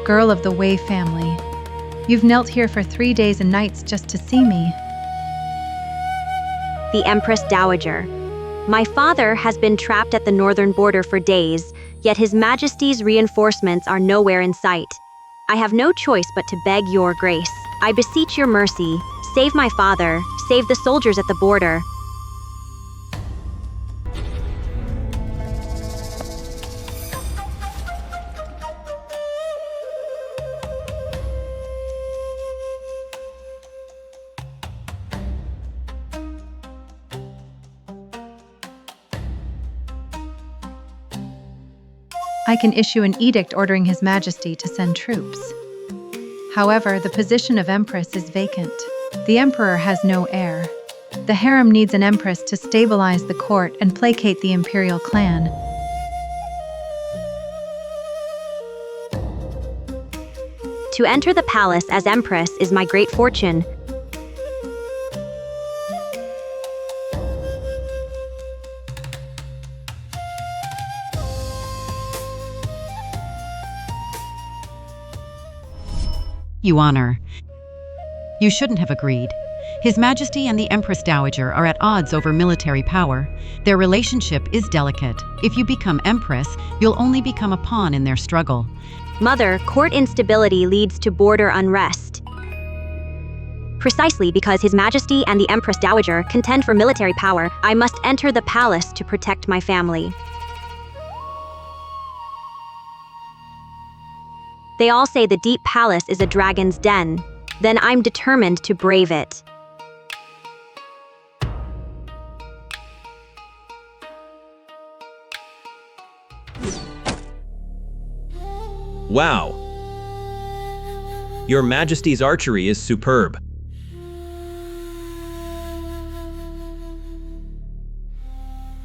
girl of the Wei family. You've knelt here for 3 days and nights just to see me. The Empress Dowager. My father has been trapped at the northern border for days, yet His Majesty's reinforcements are nowhere in sight. I have no choice but to beg your grace. I beseech your mercy. Save my father. Save the soldiers at the border. I can issue an edict ordering His Majesty to send troops. However, the position of Empress is vacant. The Emperor has no heir. The harem needs an Empress to stabilize the court and placate the imperial clan. To enter the palace as Empress is my great fortune. You honor. You shouldn't have agreed. His Majesty and the Empress Dowager are at odds over military power. Their relationship is delicate. If you become Empress, you'll only become a pawn in their struggle. Mother, court instability leads to border unrest. Precisely because His Majesty and the Empress Dowager contend for military power, I must enter the palace to protect my family. They all say the deep palace is a dragon's den. Then I'm determined to brave it. Wow! Your Majesty's archery is superb.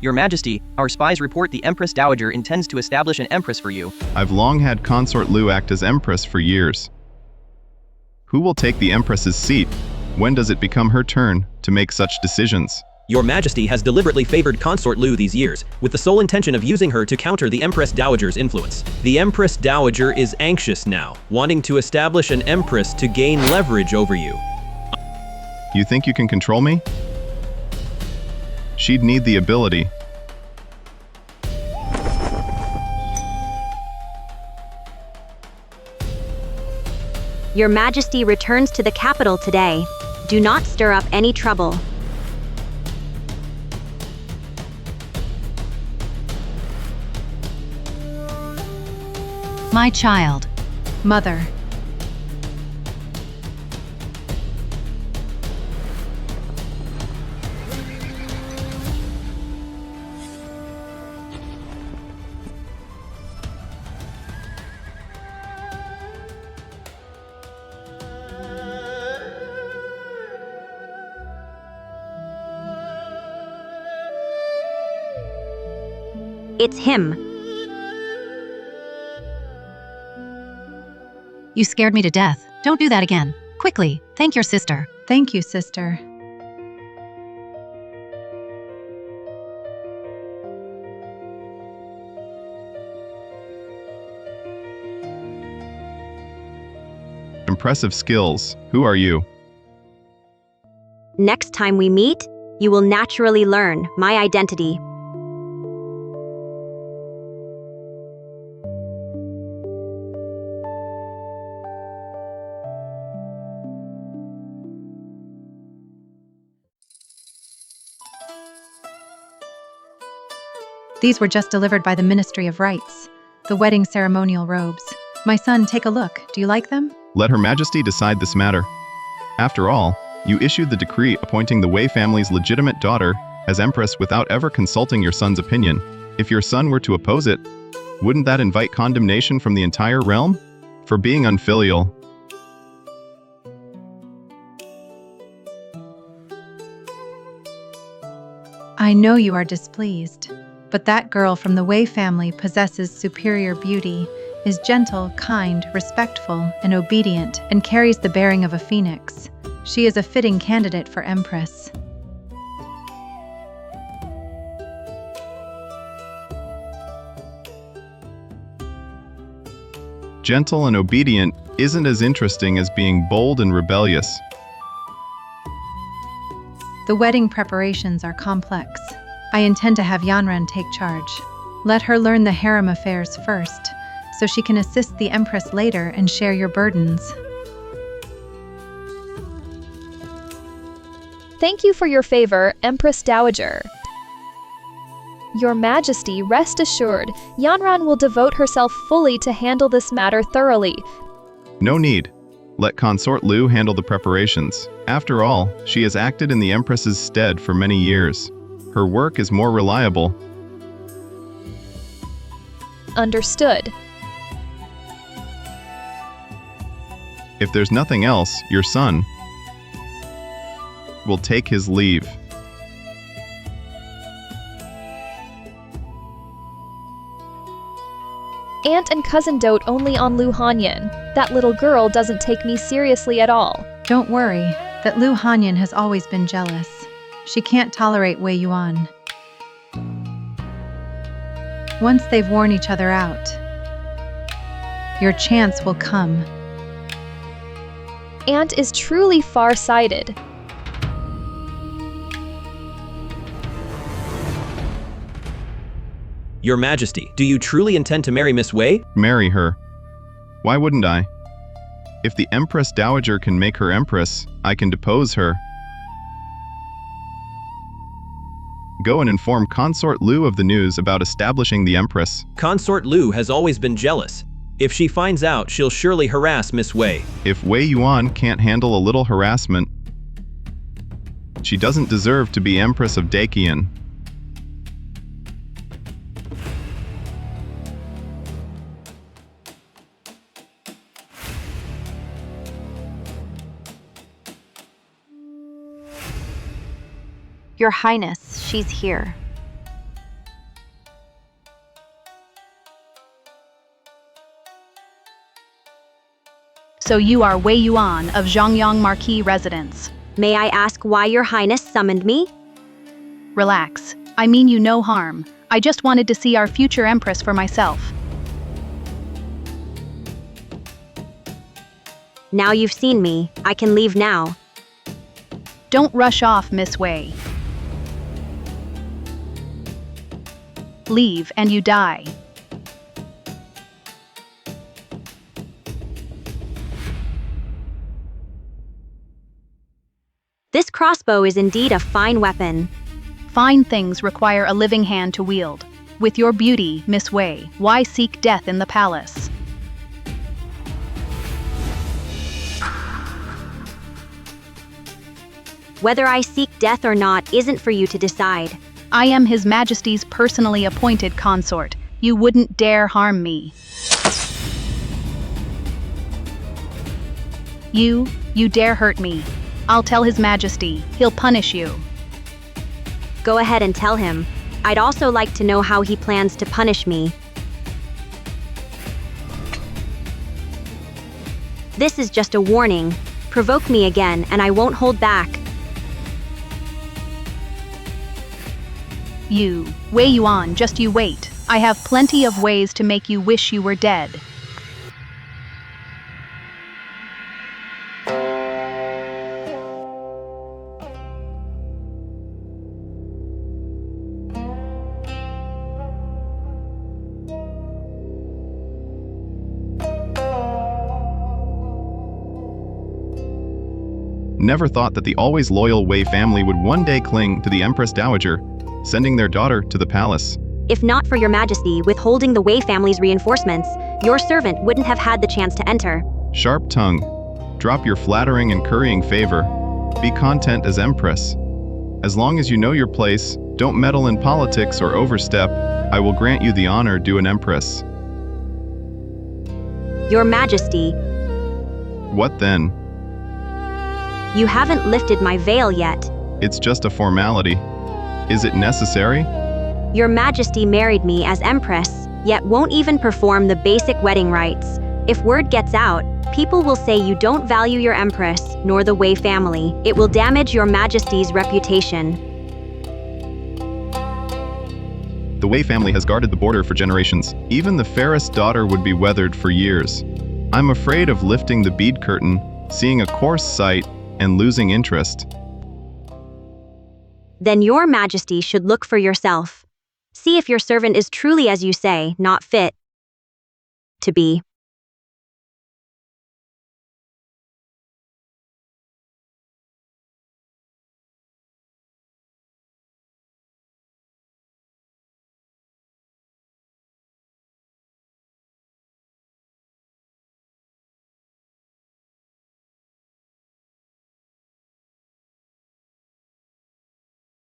Your Majesty, our spies report the Empress Dowager intends to establish an Empress for you. I've long had Consort Lu act as Empress for years. Who will take the Empress's seat? When does it become her turn to make such decisions? Your Majesty has deliberately favored Consort Lu these years, with the sole intention of using her to counter the Empress Dowager's influence. The Empress Dowager is anxious now, wanting to establish an Empress to gain leverage over you. You think you can control me? She'd need the ability. Your Majesty returns to the capital today. Do not stir up any trouble. My child. Mother. It's him. You scared me to death. Don't do that again. Quickly, thank your sister. Thank you, sister. Impressive skills. Who are you? Next time we meet, you will naturally learn my identity. These were just delivered by the Ministry of Rites, the wedding ceremonial robes. My son, take a look. Do you like them? Let Her Majesty decide this matter. After all, you issued the decree appointing the Wei family's legitimate daughter as Empress without ever consulting your son's opinion. If your son were to oppose it, wouldn't that invite condemnation from the entire realm? For being unfilial. I know you are displeased, but that girl from the Wei family possesses superior beauty, is gentle, kind, respectful, and obedient, and carries the bearing of a phoenix. She is a fitting candidate for Empress. Gentle and obedient isn't as interesting as being bold and rebellious. The wedding preparations are complex. I intend to have Yanran take charge. Let her learn the harem affairs first, so she can assist the empress later and share your burdens. Thank you for your favor, Empress Dowager. Your Majesty, rest assured, Yanran will devote herself fully to handle this matter thoroughly. No need. Let Consort Lu handle the preparations. After all, she has acted in the Empress's stead for many years. Her work is more reliable. Understood. If there's nothing else, your son will take his leave. Aunt and cousin dote only on Lu Hanyan. That little girl doesn't take me seriously at all. Don't worry, that Lu Hanyan has always been jealous. She can't tolerate Wei Yuan. Once they've worn each other out, your chance will come. Aunt is truly far-sighted. Your Majesty, do you truly intend to marry Miss Wei? Marry her. Why wouldn't I? If the Empress Dowager can make her empress, I can depose her. Go and inform Consort Lu of the news about establishing the empress. Consort Lu has always been jealous. If she finds out, she'll surely harass Miss Wei. If Wei Yuan can't handle a little harassment, she doesn't deserve to be Empress of Dakian. Your Highness, she's here. So you are Wei Yuan of Zhongyang Marquis residence. May I ask why Your Highness summoned me? Relax. I mean you no harm. I just wanted to see our future empress for myself. Now you've seen me, I can leave now. Don't rush off, Miss Wei. Leave and you die. This crossbow is indeed a fine weapon. Fine things require a living hand to wield. With your beauty, Miss Wei, why seek death in the palace? Whether I seek death or not isn't for you to decide. I am His Majesty's personally appointed consort. You wouldn't dare harm me. You dare hurt me. I'll tell His Majesty. He'll punish you. Go ahead and tell him. I'd also like to know how he plans to punish me. This is just a warning. Provoke me again and I won't hold back. You, Wei Yuan, just you wait. I have plenty of ways to make you wish you were dead. Never thought that the always loyal Wei family would one day cling to the Empress Dowager, sending their daughter to the palace. If not for Your Majesty withholding the Wei family's reinforcements, your servant wouldn't have had the chance to enter. Sharp tongue. Drop your flattering and currying favor. Be content as Empress. As long as you know your place, don't meddle in politics or overstep, I will grant you the honor due an Empress. Your Majesty, What then? you haven't lifted my veil yet. It's just a formality. Is it necessary? Your Majesty married me as Empress, yet won't even perform the basic wedding rites. If word gets out, people will say you don't value your Empress, nor the Wei family. It will damage Your Majesty's reputation. The Wei family has guarded the border for generations. Even the fairest daughter would be weathered for years. I'm afraid of lifting the bead curtain, seeing a coarse sight, and losing interest. Then your majesty should look for yourself. See if your servant is truly as you say, not fit to be.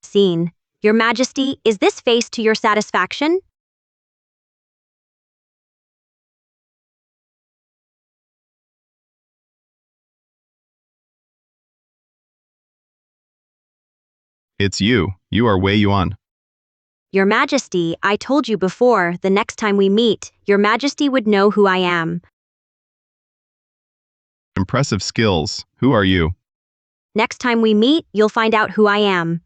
Scene. Your Majesty, is this face to your satisfaction? It's you. You are Wei Yuan. Your Majesty, I told you before, the next time we meet, Your Majesty would know who I am. Impressive skills. Who are you? Next time we meet, you'll find out who I am.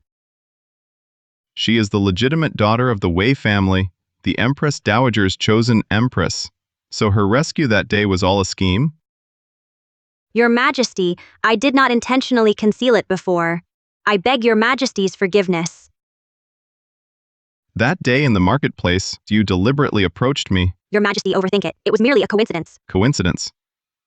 She is the legitimate daughter of the Wei family, the Empress Dowager's chosen empress. So her rescue that day was all a scheme? Your Majesty, I did not intentionally conceal it before. I beg Your Majesty's forgiveness. That day in the marketplace, you deliberately approached me. Your Majesty, overthink it. It was merely a coincidence. Coincidence.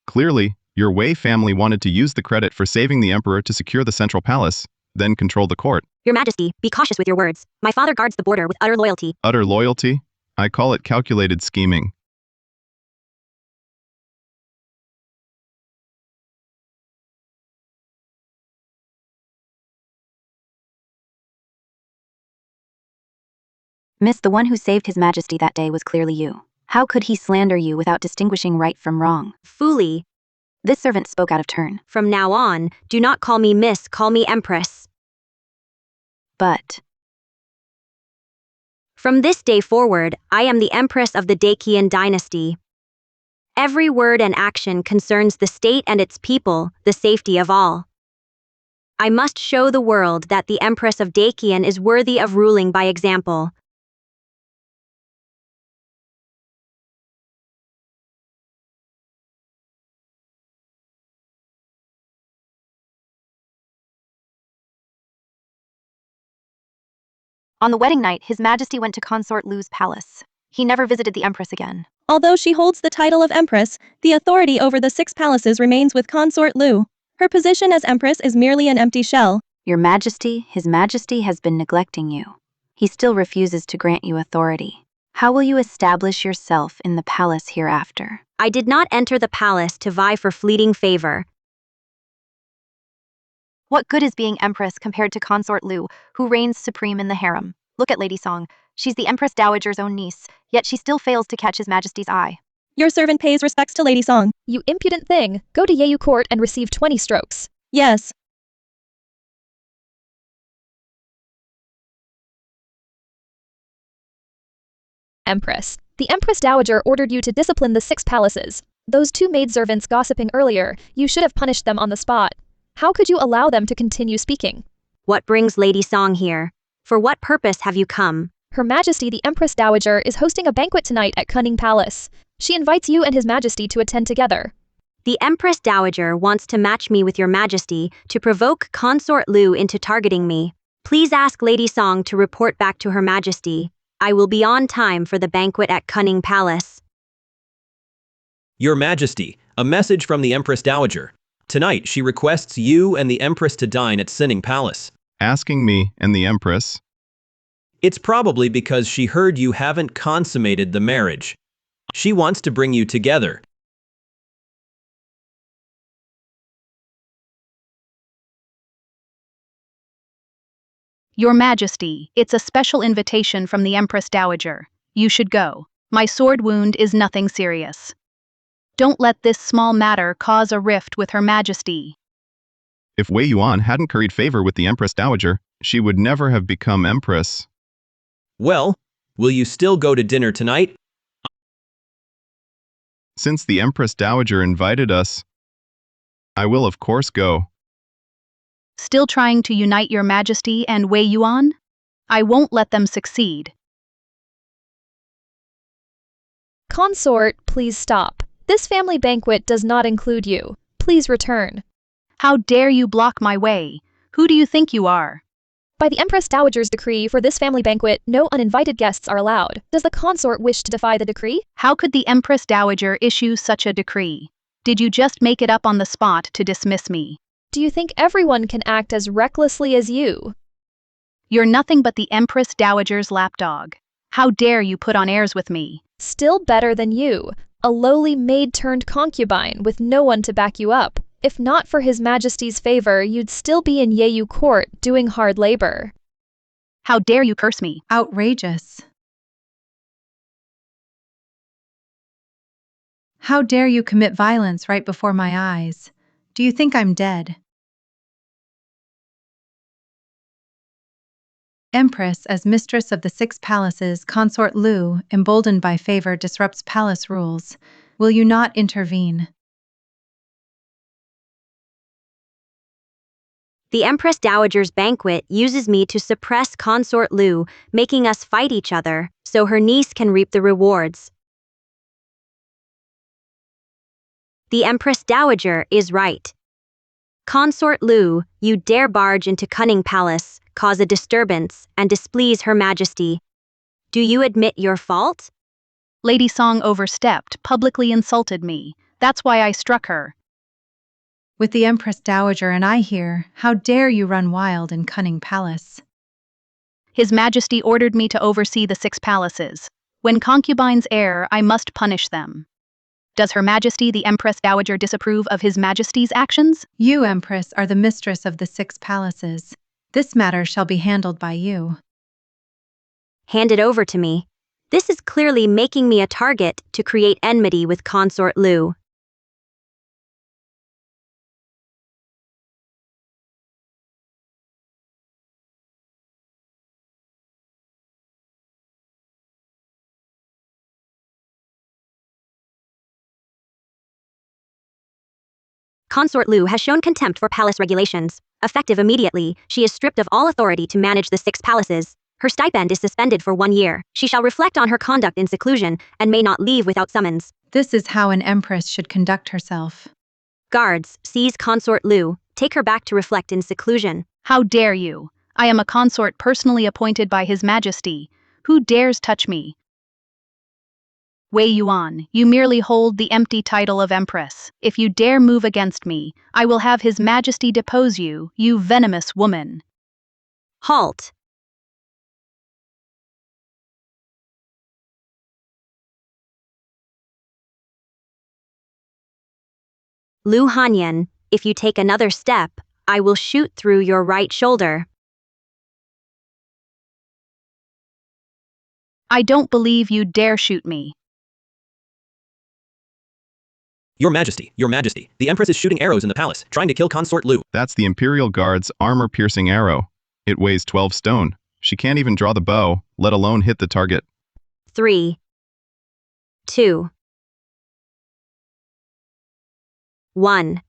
Clearly, your Wei family wanted to use the credit for saving the emperor to secure the central palace, then control the court. Your Majesty, be cautious with your words. My father guards the border with utter loyalty. Utter loyalty? I call it calculated scheming. Miss, the one who saved His Majesty that day was clearly you. How could he slander you without distinguishing right from wrong? Fully. This servant spoke out of turn. From now on, do not call me Miss, call me Empress. But from this day forward, I am the Empress of the Dacian dynasty. Every word and action concerns the state and its people, the safety of all. I must show the world that the Empress of Dacian is worthy of ruling by example. on the wedding night, His Majesty went to Consort Lu's palace. He never visited the Empress again. Although she holds the title of Empress, the authority over the 6 palaces remains with Consort Lu. Her position as Empress is merely an empty shell. Your Majesty, His Majesty has been neglecting you. He still refuses to grant you authority. How will you establish yourself in the palace hereafter? I did not enter the palace to vie for fleeting favor. What good is being Empress compared to Consort Lu, who reigns supreme in the harem? Look at Lady Song. She's the Empress Dowager's own niece, yet she still fails to catch His Majesty's eye. Your servant pays respects to Lady Song. You impudent thing, go to Yeyu Court and receive 20 strokes. Yes. Empress. The Empress Dowager ordered you to discipline the 6 palaces. Those 2 maidservants gossiping earlier, you should have punished them on the spot. How could you allow them to continue speaking? What brings Lady Song here? For what purpose have you come? Her Majesty the Empress Dowager is hosting a banquet tonight at Cunning Palace. She invites you and His Majesty to attend together. The Empress Dowager wants to match me with Your Majesty to provoke Consort Lu into targeting me. Please ask Lady Song to report back to Her Majesty. I will be on time for the banquet at Cunning Palace. Your Majesty, a message from the Empress Dowager. Tonight she requests you and the Empress to dine at Sinning Palace. Asking me and the Empress? It's probably because she heard you haven't consummated the marriage. She wants to bring you together. Your Majesty, it's a special invitation from the Empress Dowager. You should go. My sword wound is nothing serious. Don't let this small matter cause a rift with Her Majesty. If Wei Yuan hadn't curried favor with the Empress Dowager, she would never have become Empress. Well, will you still go to dinner tonight? Since the Empress Dowager invited us, I will of course go. Still trying to unite Your Majesty and Wei Yuan? I won't let them succeed. Consort, please stop. This family banquet does not include you. Please return. How dare you block my way? Who do you think you are? By the Empress Dowager's decree for this family banquet, no uninvited guests are allowed. Does the consort wish to defy the decree? How could the Empress Dowager issue such a decree? Did you just make it up on the spot to dismiss me? Do you think everyone can act as recklessly as you? You're nothing but the Empress Dowager's lapdog. How dare you put on airs with me? Still better than you, a lowly maid turned concubine with no one to back you up. If not for His Majesty's favor, you'd still be in Yeyu court doing hard labor. How dare you curse me? Outrageous. How dare you commit violence right before my eyes? Do you think I'm dead? Empress, as mistress of the 6 palaces, Consort Lu, emboldened by favor, disrupts palace rules. Will you not intervene? The Empress Dowager's banquet uses me to suppress Consort Lu, making us fight each other, so her niece can reap the rewards. The Empress Dowager is right. Consort Lu, you dare barge into Cunning Palace, cause a disturbance, and displease Her Majesty. Do you admit your fault? Lady Song overstepped, publicly insulted me. That's why I struck her. With the Empress Dowager and I here, how dare you run wild in Cunning Palace? His Majesty ordered me to oversee the 6 palaces. When concubines err, I must punish them. Does Her Majesty the Empress Dowager disapprove of His Majesty's actions? You, Empress, are the mistress of the 6 palaces. This matter shall be handled by you. Hand it over to me. This is clearly making me a target to create enmity with Consort Lu. Consort Lu has shown contempt for palace regulations. Effective immediately, she is stripped of all authority to manage the 6 palaces. Her stipend is suspended for 1 year. She shall reflect on her conduct in seclusion and may not leave without summons. This is how an empress should conduct herself. Guards, seize Consort Lu. Take her back to reflect in seclusion. How dare you? I am a consort personally appointed by His Majesty. Who dares touch me? Wei Yuan, you merely hold the empty title of Empress. If you dare move against me, I will have His Majesty depose you, you venomous woman. Halt. Lu Hanyan, if you take another step, I will shoot through your right shoulder. I don't believe you dare shoot me. Your Majesty, the Empress is shooting arrows in the palace, trying to kill Consort Lu. That's the Imperial Guard's armor-piercing arrow. It weighs 12 stone. She can't even draw the bow, let alone hit the target. 3, 2, 1.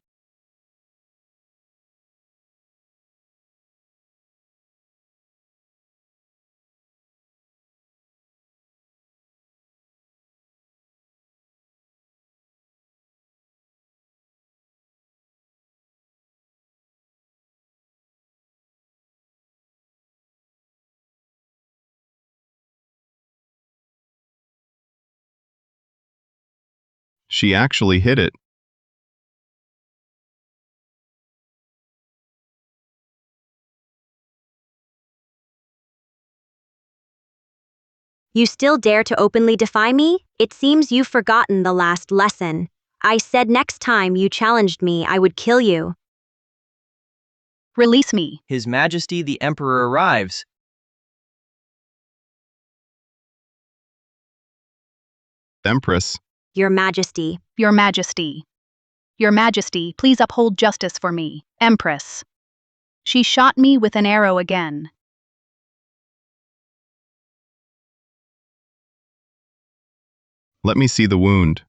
She actually hit it. You still dare to openly defy me? It seems you've forgotten the last lesson. I said next time you challenged me, I would kill you. Release me. His Majesty the Emperor arrives. Empress. Your Majesty. Your Majesty. Your Majesty, please uphold justice for me. Empress. She shot me with an arrow again. Let me see the wound.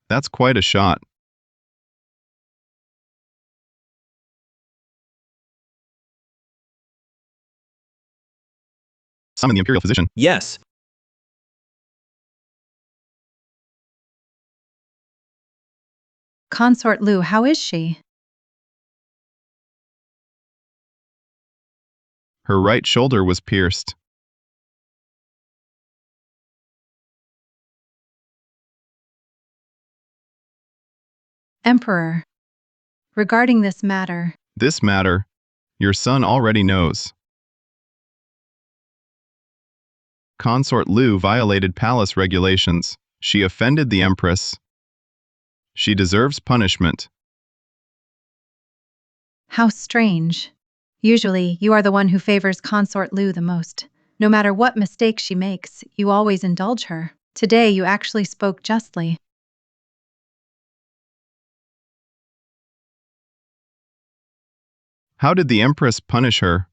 That's quite a shot. Summon the Imperial Physician. Yes. Consort Lu, how is she? Her right shoulder was pierced. Emperor. Regarding this matter, This matter, your son already knows. Consort Lu violated palace regulations. She offended the empress. She deserves punishment. how strange. Usually, you are the one who favors Consort Lu the most. No matter what mistake she makes, you always indulge her. Today, you actually spoke justly. How did the empress punish her?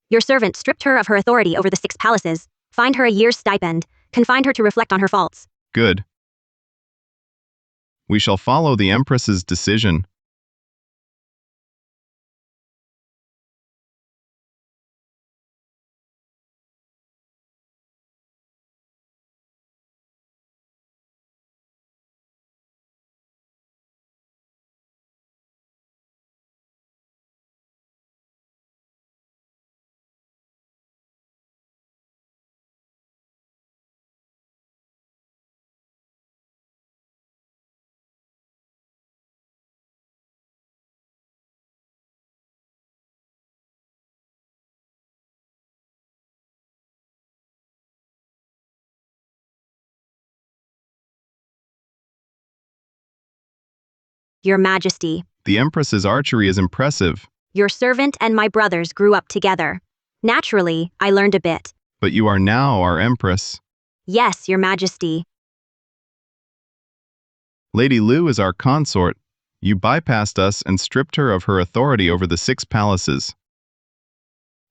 Your servant stripped her of her authority over the 6 palaces, fined her a year's stipend, confined her to reflect on her faults. Good. We shall follow the empress's decision. Your Majesty, The empress's archery is impressive, your servant and my brothers grew up together. Naturally, I learned a bit. but you are now our empress. Yes, Your Majesty. Lady Lu is our consort. You bypassed us and stripped her of her authority over the 6 palaces.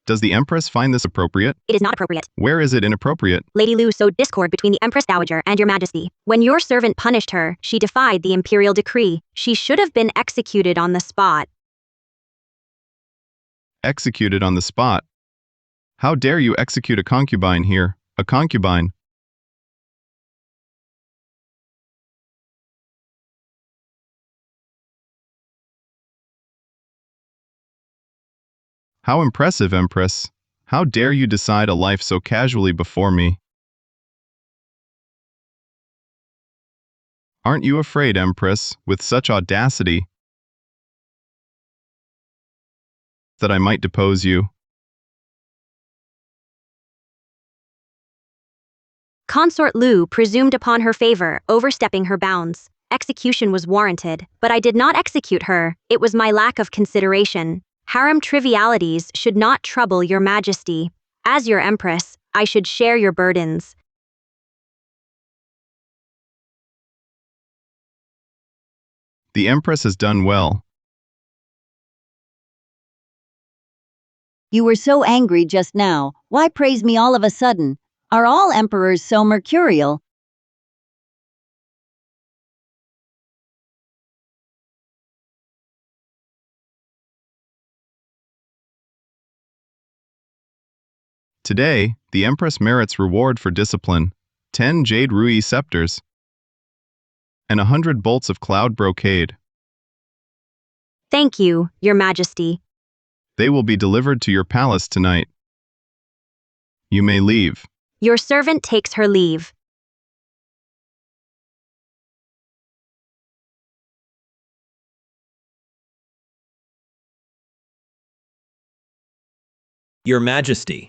Does the empress find this appropriate? It is not appropriate. Where is it inappropriate? Lady Lu sowed discord between the Empress Dowager and Your Majesty. When your servant punished her, she defied the imperial decree. She should have been executed on the spot. Executed on the spot. How dare you execute a concubine here? A concubine. How impressive, Empress. How dare you decide a life so casually before me? Aren't you afraid, Empress, with such audacity, that I might depose you? Consort Lu presumed upon her favor, overstepping her bounds. Execution was warranted, but I did not execute her. It was my lack of consideration. Harem trivialities should not trouble Your Majesty. As your Empress, I should share your burdens. The Empress has done well. You were so angry just now. Why praise me all of a sudden? Are all emperors so mercurial? Today, the Empress merits reward for discipline, 10 jade ruby scepters, and 100 bolts of cloud brocade. Thank you, Your Majesty. They will be delivered to your palace tonight. You may leave. Your servant takes her leave. Your Majesty.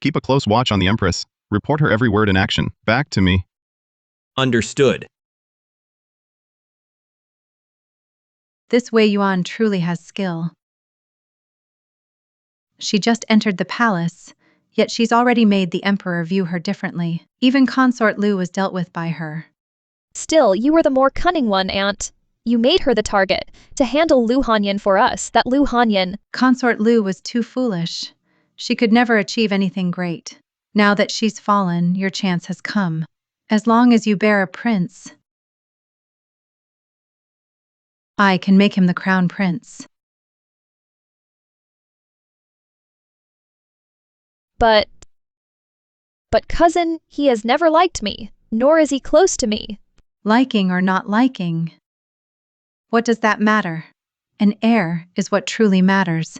Keep a close watch on the Empress. Report her every word and action. Back to me. Understood. This Wei Yuan truly has skill. She just entered the palace, yet she's already made the emperor view her differently. Even Consort Lu was dealt with by her. Still, you were the more cunning one, Aunt. You made her the target, to handle Lu Hanyan for us, that Lu Hanyan. Consort Lu was too foolish. She could never achieve anything great. Now that she's fallen, your chance has come. As long as you bear a prince, I can make him the crown prince. But cousin, he has never liked me, nor is he close to me. Liking or not liking. What does that matter? An heir is what truly matters.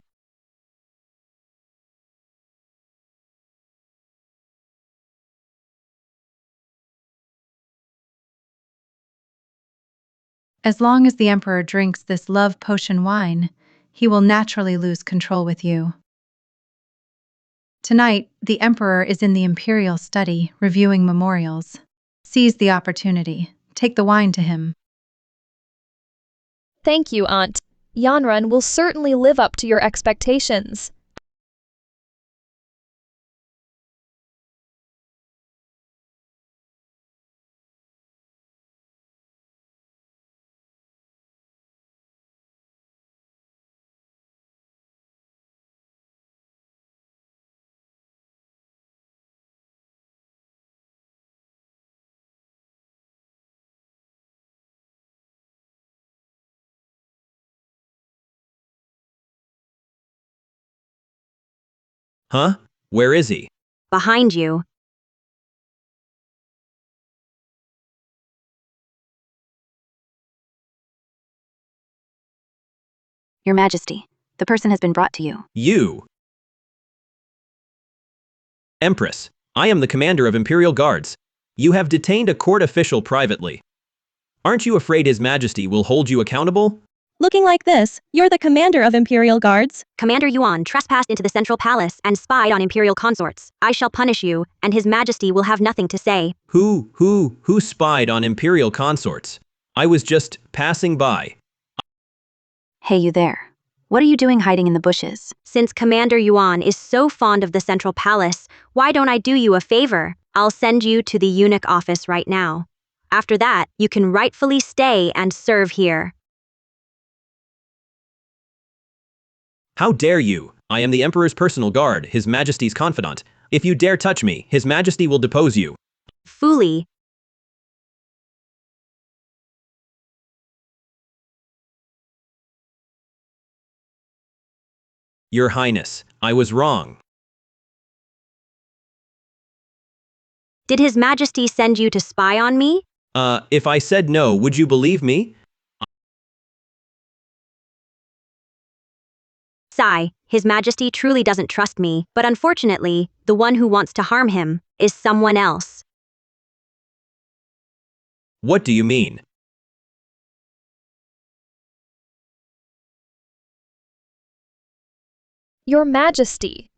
As long as the emperor drinks this love potion wine, he will naturally lose control with you. Tonight, the emperor is in the imperial study, reviewing memorials. Seize the opportunity. Take the wine to him. Thank you, Aunt. Yanran will certainly live up to your expectations. Huh? Where is he? Behind you. Your Majesty, the person has been brought to you. You! Empress, I am the commander of Imperial Guards. You have detained a court official privately. Aren't you afraid His Majesty will hold you accountable? Looking like this, you're the commander of Imperial Guards? Commander Yuan trespassed into the central palace and spied on imperial consorts. I shall punish you, and His Majesty will have nothing to say. Who spied on Imperial consorts? I was just passing by. Hey, you there. What are you doing hiding in the bushes? Since Commander Yuan is so fond of the central palace, why don't I do you a favor? I'll send you to the eunuch office right now. After that, you can rightfully stay and serve here. How dare you? I am the Emperor's personal guard, His Majesty's confidant. If you dare touch me, His Majesty will depose you. Fooly. Your Highness, I was wrong. Did His Majesty send you to spy on me? If I said no, would you believe me? Sigh, His Majesty truly doesn't trust me, but unfortunately, the one who wants to harm him is someone else. What do you mean? Your Majesty,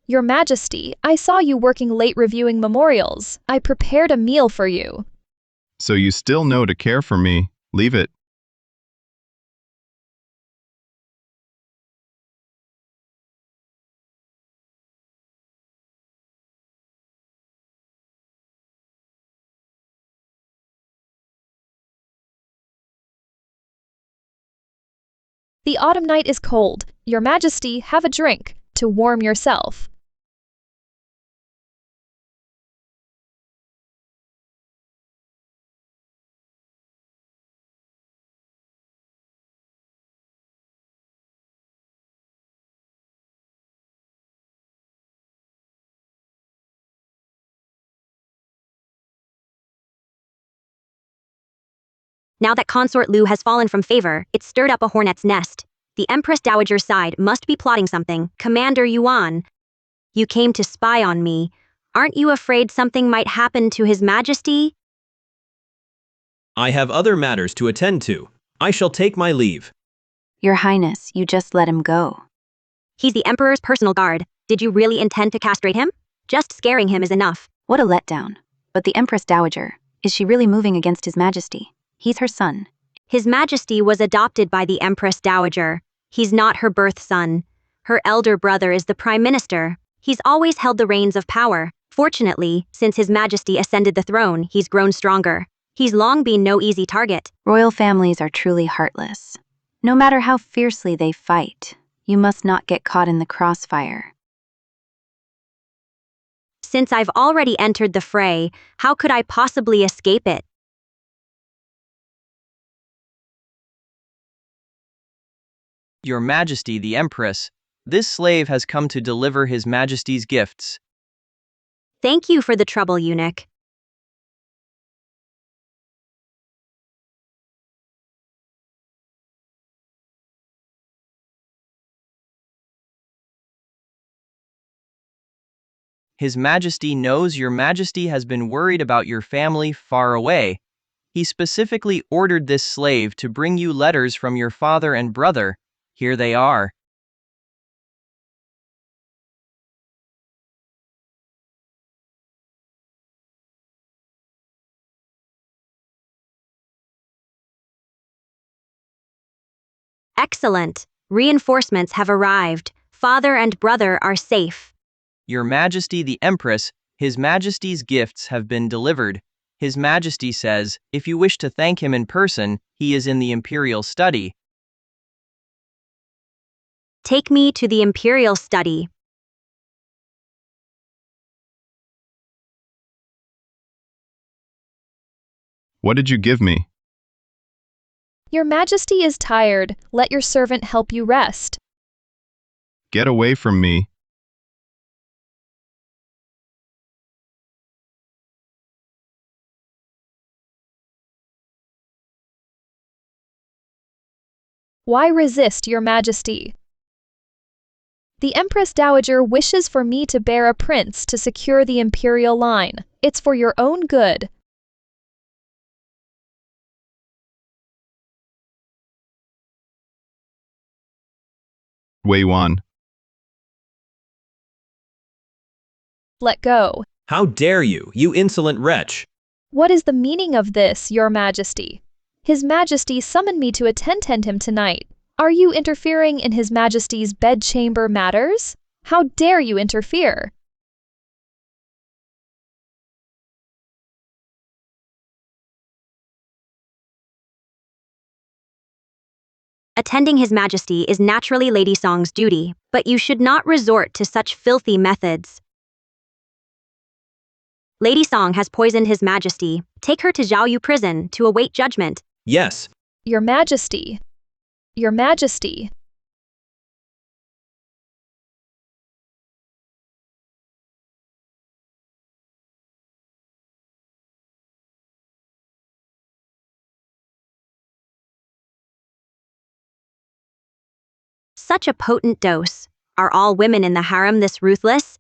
I saw you working late reviewing memorials. I prepared a meal for you. So you still know to care for me. Leave it. The autumn night is cold. Your Majesty, have a drink to warm yourself. Now that Consort Lu has fallen from favor, it stirred up a hornet's nest. The Empress Dowager's side must be plotting something. Commander Yuan, you came to spy on me. Aren't you afraid something might happen to His Majesty? I have other matters to attend to. I shall take my leave. Your Highness, you just let him go. He's the Emperor's personal guard. Did you really intend to castrate him? Just scaring him is enough. What a letdown. But the Empress Dowager, is she really moving against His Majesty? He's her son. His Majesty was adopted by the Empress Dowager. He's not her birth son. Her elder brother is the Prime Minister. He's always held the reins of power. Fortunately, since His Majesty ascended the throne, he's grown stronger. He's long been no easy target. Royal families are truly heartless. No matter how fiercely they fight, you must not get caught in the crossfire. Since I've already entered the fray, how could I possibly escape it? Your Majesty the Empress, this slave has come to deliver His Majesty's gifts. Thank you for the trouble, eunuch. His Majesty knows your Majesty has been worried about your family far away. He specifically ordered this slave to bring you letters from your father and brother. Here they are. Excellent. Reinforcements have arrived. Father and brother are safe. Your Majesty the Empress, His Majesty's gifts have been delivered. His Majesty says, if you wish to thank him in person, he is in the imperial study. Take me to the imperial study. What did you give me? Your Majesty is tired. Let your servant help you rest. Get away from me. Why resist, Your Majesty? The Empress Dowager wishes for me to bear a prince to secure the imperial line. It's for your own good. Wei Wan. Let go. How dare you, you insolent wretch! What is the meaning of this, Your Majesty? His Majesty summoned me to attend him tonight. Are you interfering in His Majesty's bedchamber matters? How dare you interfere? Attending His Majesty is naturally Lady Song's duty, but you should not resort to such filthy methods. Lady Song has poisoned His Majesty. Take her to Zhaoyu prison to await judgment. Yes. Your Majesty. Your Majesty. Such a potent dose. Are all women in the harem this ruthless?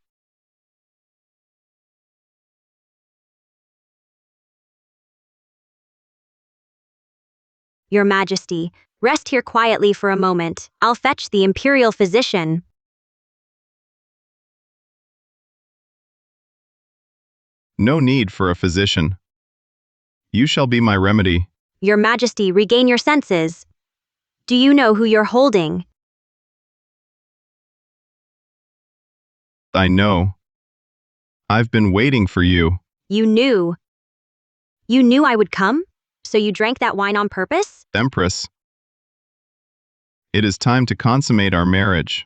Your Majesty, rest here quietly for a moment. I'll fetch the imperial physician. No need for a physician. You shall be my remedy. Your Majesty, regain your senses. Do you know who you're holding? I know. I've been waiting for you. You knew. You knew I would come? So you drank that wine on purpose? Empress. It is time to consummate our marriage.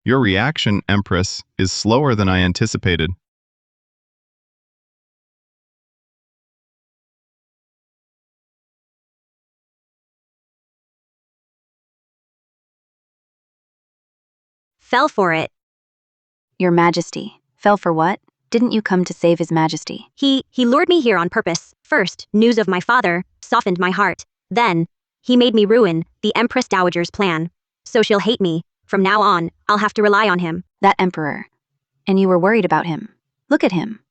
Your reaction, Empress, is slower than I anticipated. Fell for it. Your Majesty. Fell for what? Didn't you come to save His Majesty? He lured me here on purpose. First, news of my father softened my heart. Then, he made me ruin the Empress Dowager's plan. So she'll hate me. From now on, I'll have to rely on him. That emperor. And you were worried about him. Look at him.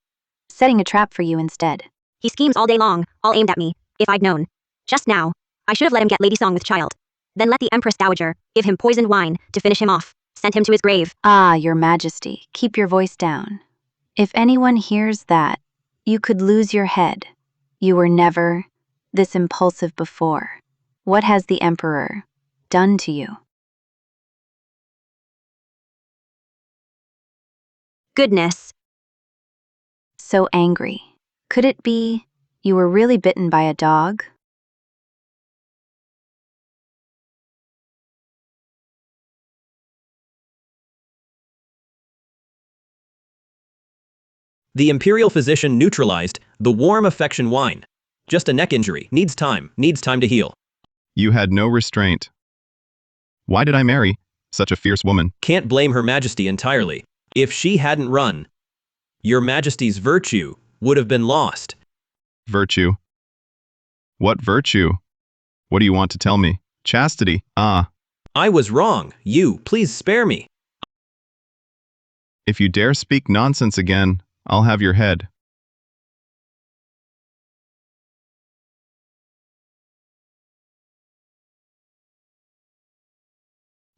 Setting a trap for you instead. He schemes all day long, all aimed at me. If I'd known. Just now, I should have let him get Lady Song with child. Then let the Empress Dowager give him poisoned wine to finish him off. Sent him to his grave. Ah, Your Majesty, keep your voice down. If anyone hears that, you could lose your head. You were never this impulsive before. What has the emperor done to you? Goodness. So angry. Could it be you were really bitten by a dog? The imperial physician neutralized the warm affection wine. Just a neck injury. Needs time to heal. You had no restraint. Why did I marry Such a fierce woman. Can't blame Her Majesty entirely. If she hadn't run, Your Majesty's virtue would have been lost. Virtue. What virtue? What do you want to tell me? Chastity. Ah. I was wrong. You, please spare me. If you dare speak nonsense again, I'll have your head.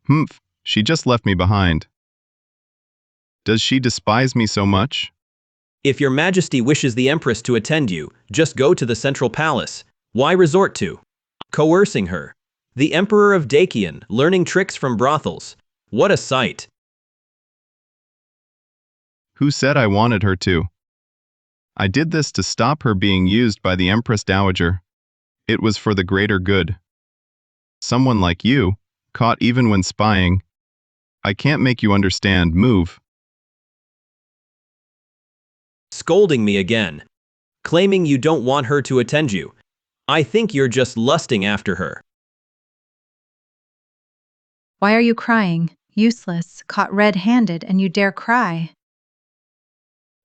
Humph, she just left me behind. Does she despise me so much? If Your Majesty wishes the Empress to attend you, just go to the central palace. Why resort to coercing her? The Emperor of Dacian, learning tricks from brothels. What a sight! Who said I wanted her to? I did this to stop her being used by the Empress Dowager. It was for the greater good. Someone like you, caught even when spying. I can't make you understand. Move. Scolding me again. Claiming you don't want her to attend you. I think you're just lusting after her. Why are you crying? Useless, caught red-handed, and you dare cry.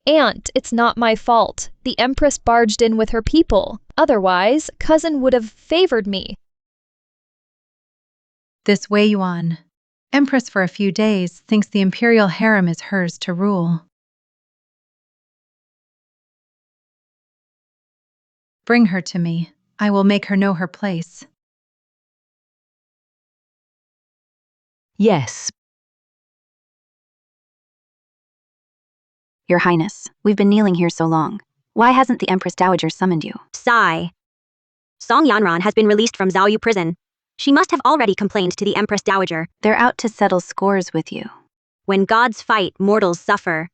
Aunt, it's not my fault. The Empress barged in with her people. Otherwise, cousin would have favored me. This Wei Yuan, Empress for a few days, thinks the imperial harem is hers to rule. Bring her to me. I will make her know her place. Yes. Your Highness, we've been kneeling here so long. Why hasn't the Empress Dowager summoned you? Sigh. Song Yanran has been released from Zhaoyu prison. She must have already complained to the Empress Dowager. They're out to settle scores with you. When gods fight, mortals suffer.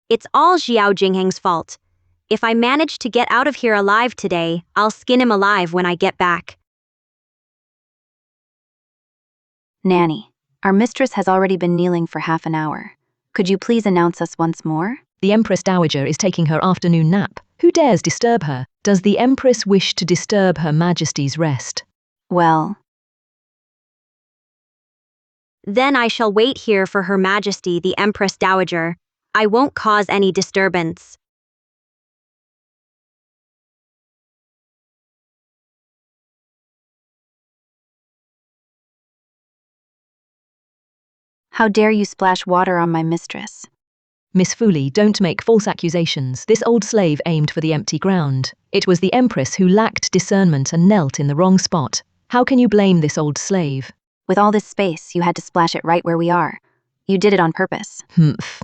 It's all Xiao Jingheng's fault. If I manage to get out of here alive today, I'll skin him alive when I get back. Nanny, our mistress has already been kneeling for half an hour. Could you please announce us once more? The Empress Dowager is taking her afternoon nap. Who dares disturb her? Does the Empress wish to disturb Her Majesty's rest? Well, Then I shall wait here for Her Majesty the Empress Dowager. I won't cause any disturbance. how dare you splash water on my mistress? Miss Fooley, don't make false accusations. This old slave aimed for the empty ground. It was the Empress who lacked discernment and knelt in the wrong spot. How can you blame this old slave? With all this space, you had to splash it right where we are. You did it on purpose. Humph.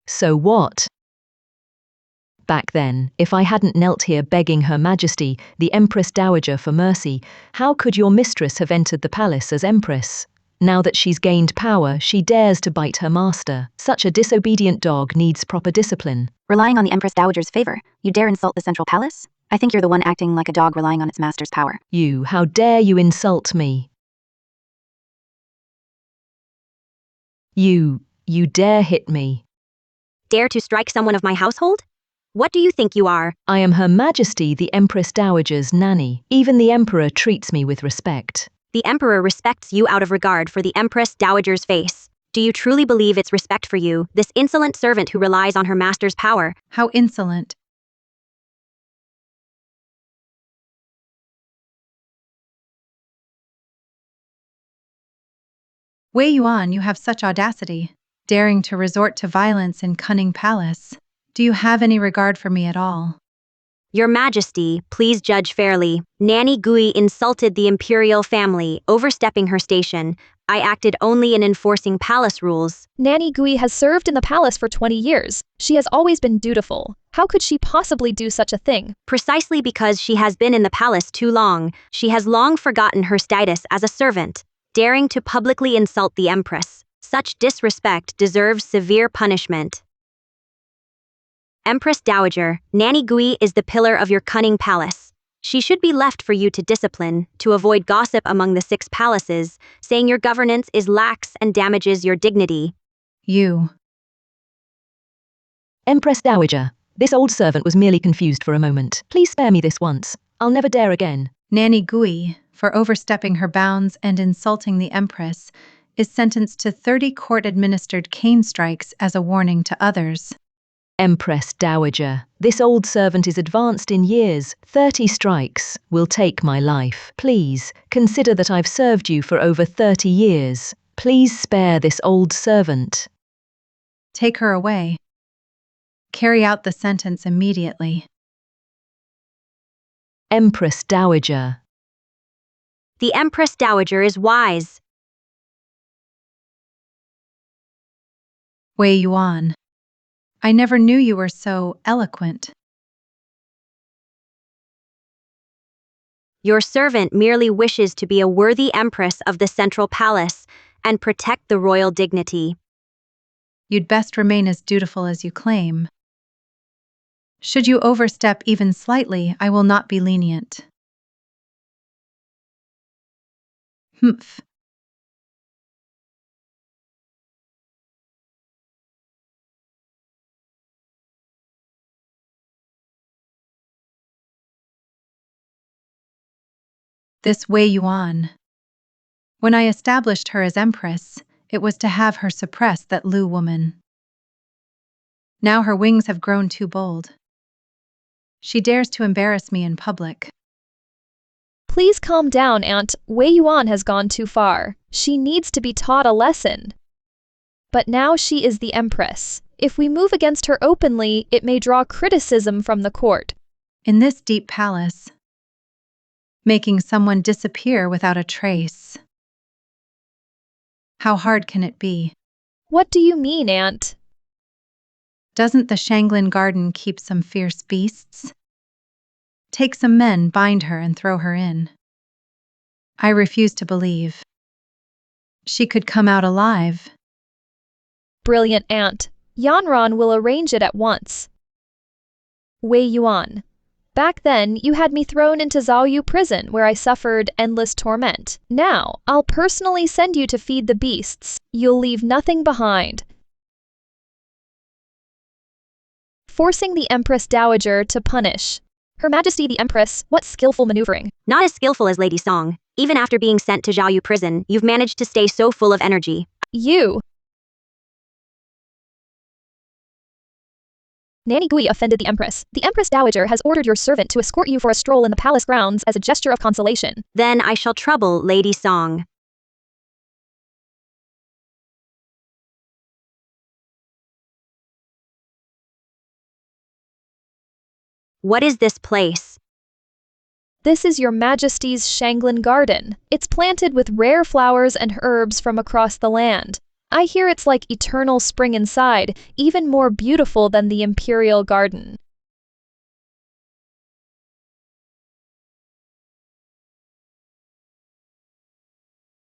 So what? Back then, if I hadn't knelt here begging Her Majesty, the Empress Dowager, for mercy, how could your mistress have entered the palace as Empress? Now that she's gained power, she dares to bite her master. Such a disobedient dog needs proper discipline. Relying on the Empress Dowager's favor, you dare insult the central palace? I think you're the one acting like a dog relying on its master's power. You, how dare you insult me? You dare hit me. Dare to strike someone of my household? What do you think you are? I am Her Majesty the Empress Dowager's nanny. Even the Emperor treats me with respect. The Emperor respects you out of regard for the Empress Dowager's face. Do you truly believe it's respect for you, this insolent servant who relies on her master's power? How insolent. Wei Yuan, you have such audacity, daring to resort to violence in cunning palace. Do you have any regard for me at all? Your Majesty, please judge fairly. Nanny Gui insulted the imperial family, overstepping her station. I acted only in enforcing palace rules. Nanny Gui has served in the palace for 20 years. She has always been dutiful. How could she possibly do such a thing? Precisely because she has been in the palace too long, she has long forgotten her status as a servant, daring to publicly insult the Empress. Such disrespect deserves severe punishment. Empress Dowager, Nanny Gui is the pillar of your cunning palace. She should be left for you to discipline, to avoid gossip among the 6 palaces, saying your governance is lax and damages your dignity. You. Empress Dowager, this old servant was merely confused for a moment. Please spare me this once. I'll never dare again. Nanny Gui, for overstepping her bounds and insulting the Empress, is sentenced to 30 court-administered cane strikes as a warning to others. Empress Dowager, this old servant is advanced in years. 30 strikes will take my life. Please, consider that I've served you for over 30 years. Please spare this old servant. Take her away. Carry out the sentence immediately. Empress Dowager. The Empress Dowager is wise. Wei Yuan. I never knew you were so eloquent. Your servant merely wishes to be a worthy empress of the central palace and protect the royal dignity. You'd best remain as dutiful as you claim. Should you overstep even slightly, I will not be lenient. Humph. This Wei Yuan. When I established her as empress, it was to have her suppress that Lu woman. Now her wings have grown too bold. She dares to embarrass me in public. Please calm down, Aunt. Wei Yuan has gone too far. She needs to be taught a lesson. But now she is the empress. If we move against her openly, it may draw criticism from the court. In this deep palace, making someone disappear without a trace. How hard can it be? What do you mean, Aunt? Doesn't the Shanglin garden keep some fierce beasts? Take some men, bind her, and throw her in. I refuse to believe. She could come out alive. Brilliant, Aunt. Yanran will arrange it at once. Wei Yuan. Back then, you had me thrown into Zhaoyu prison where I suffered endless torment. Now, I'll personally send you to feed the beasts. You'll leave nothing behind. Forcing the Empress Dowager to punish. Her Majesty the Empress, what skillful maneuvering. Not as skillful as Lady Song. Even after being sent to Zhaoyu prison, you've managed to stay so full of energy. You. Nanny Gui offended the Empress. The Empress Dowager has ordered your servant to escort you for a stroll in the palace grounds as a gesture of consolation. Then I shall trouble Lady Song. What is this place? This is your Majesty's Shanglin garden. It's planted with rare flowers and herbs from across the land. I hear it's like eternal spring inside, even more beautiful than the imperial garden.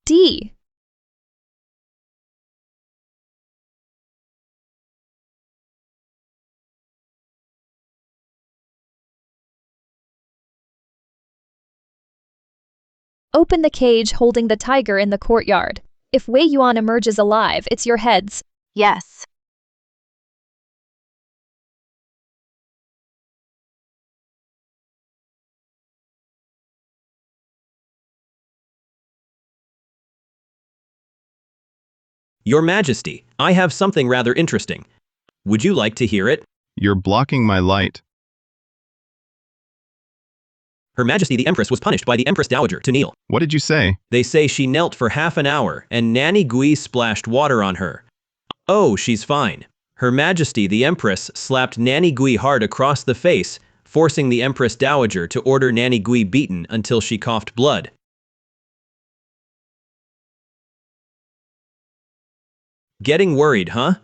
D. Open the cage holding the tiger in the courtyard. If Wei Yuan emerges alive, it's your heads. Yes. Your Majesty, I have something rather interesting. Would you like to hear it? You're blocking my light. Her Majesty the Empress was punished by the Empress Dowager to kneel. What did you say? They say she knelt for half an hour, and Nanny Gui splashed water on her. Oh, she's fine. Her Majesty the Empress slapped Nanny Gui hard across the face, forcing the Empress Dowager to order Nanny Gui beaten until she coughed blood. Getting worried, huh?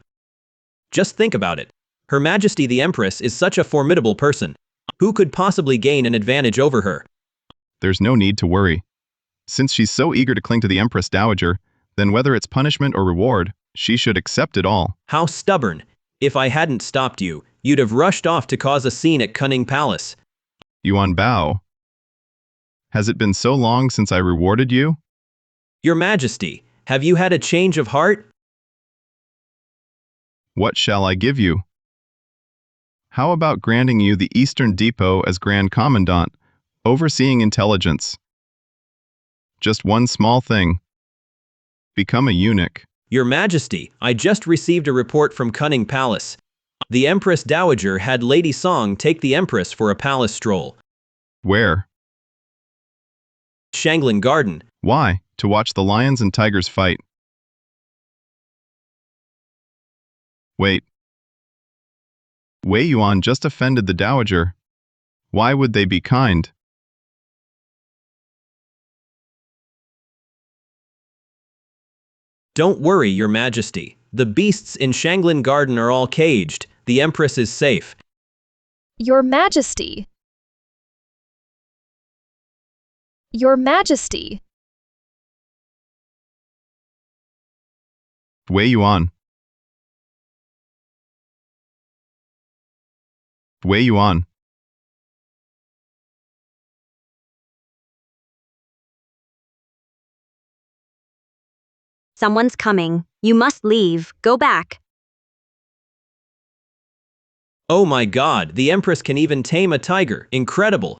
Just think about it. Her Majesty the Empress is such a formidable person. Who could possibly gain an advantage over her? There's no need to worry. Since she's so eager to cling to the Empress Dowager, then whether it's punishment or reward, she should accept it all. How stubborn. If I hadn't stopped you, you'd have rushed off to cause a scene at Cunning Palace. Yuan Bao. Has it been so long since I rewarded you? Your Majesty, have you had a change of heart? What shall I give you? How about granting you the Eastern Depot as Grand Commandant, overseeing intelligence? Just one small thing. Become a eunuch. Your Majesty, I just received a report from Cunning Palace. The Empress Dowager had Lady Song take the Empress for a palace stroll. Where? Shanglin Garden. Why? To watch the lions and tigers fight. Wait. Wei Yuan just offended the Dowager. Why would they be kind? Don't worry, Your Majesty. The beasts in Shanglin Garden are all caged. The Empress is safe. Your Majesty. Your Majesty. Wei Yuan. Wei Yuan. Someone's coming. You must leave. Go back. Oh my God, the Empress can even tame a tiger. Incredible.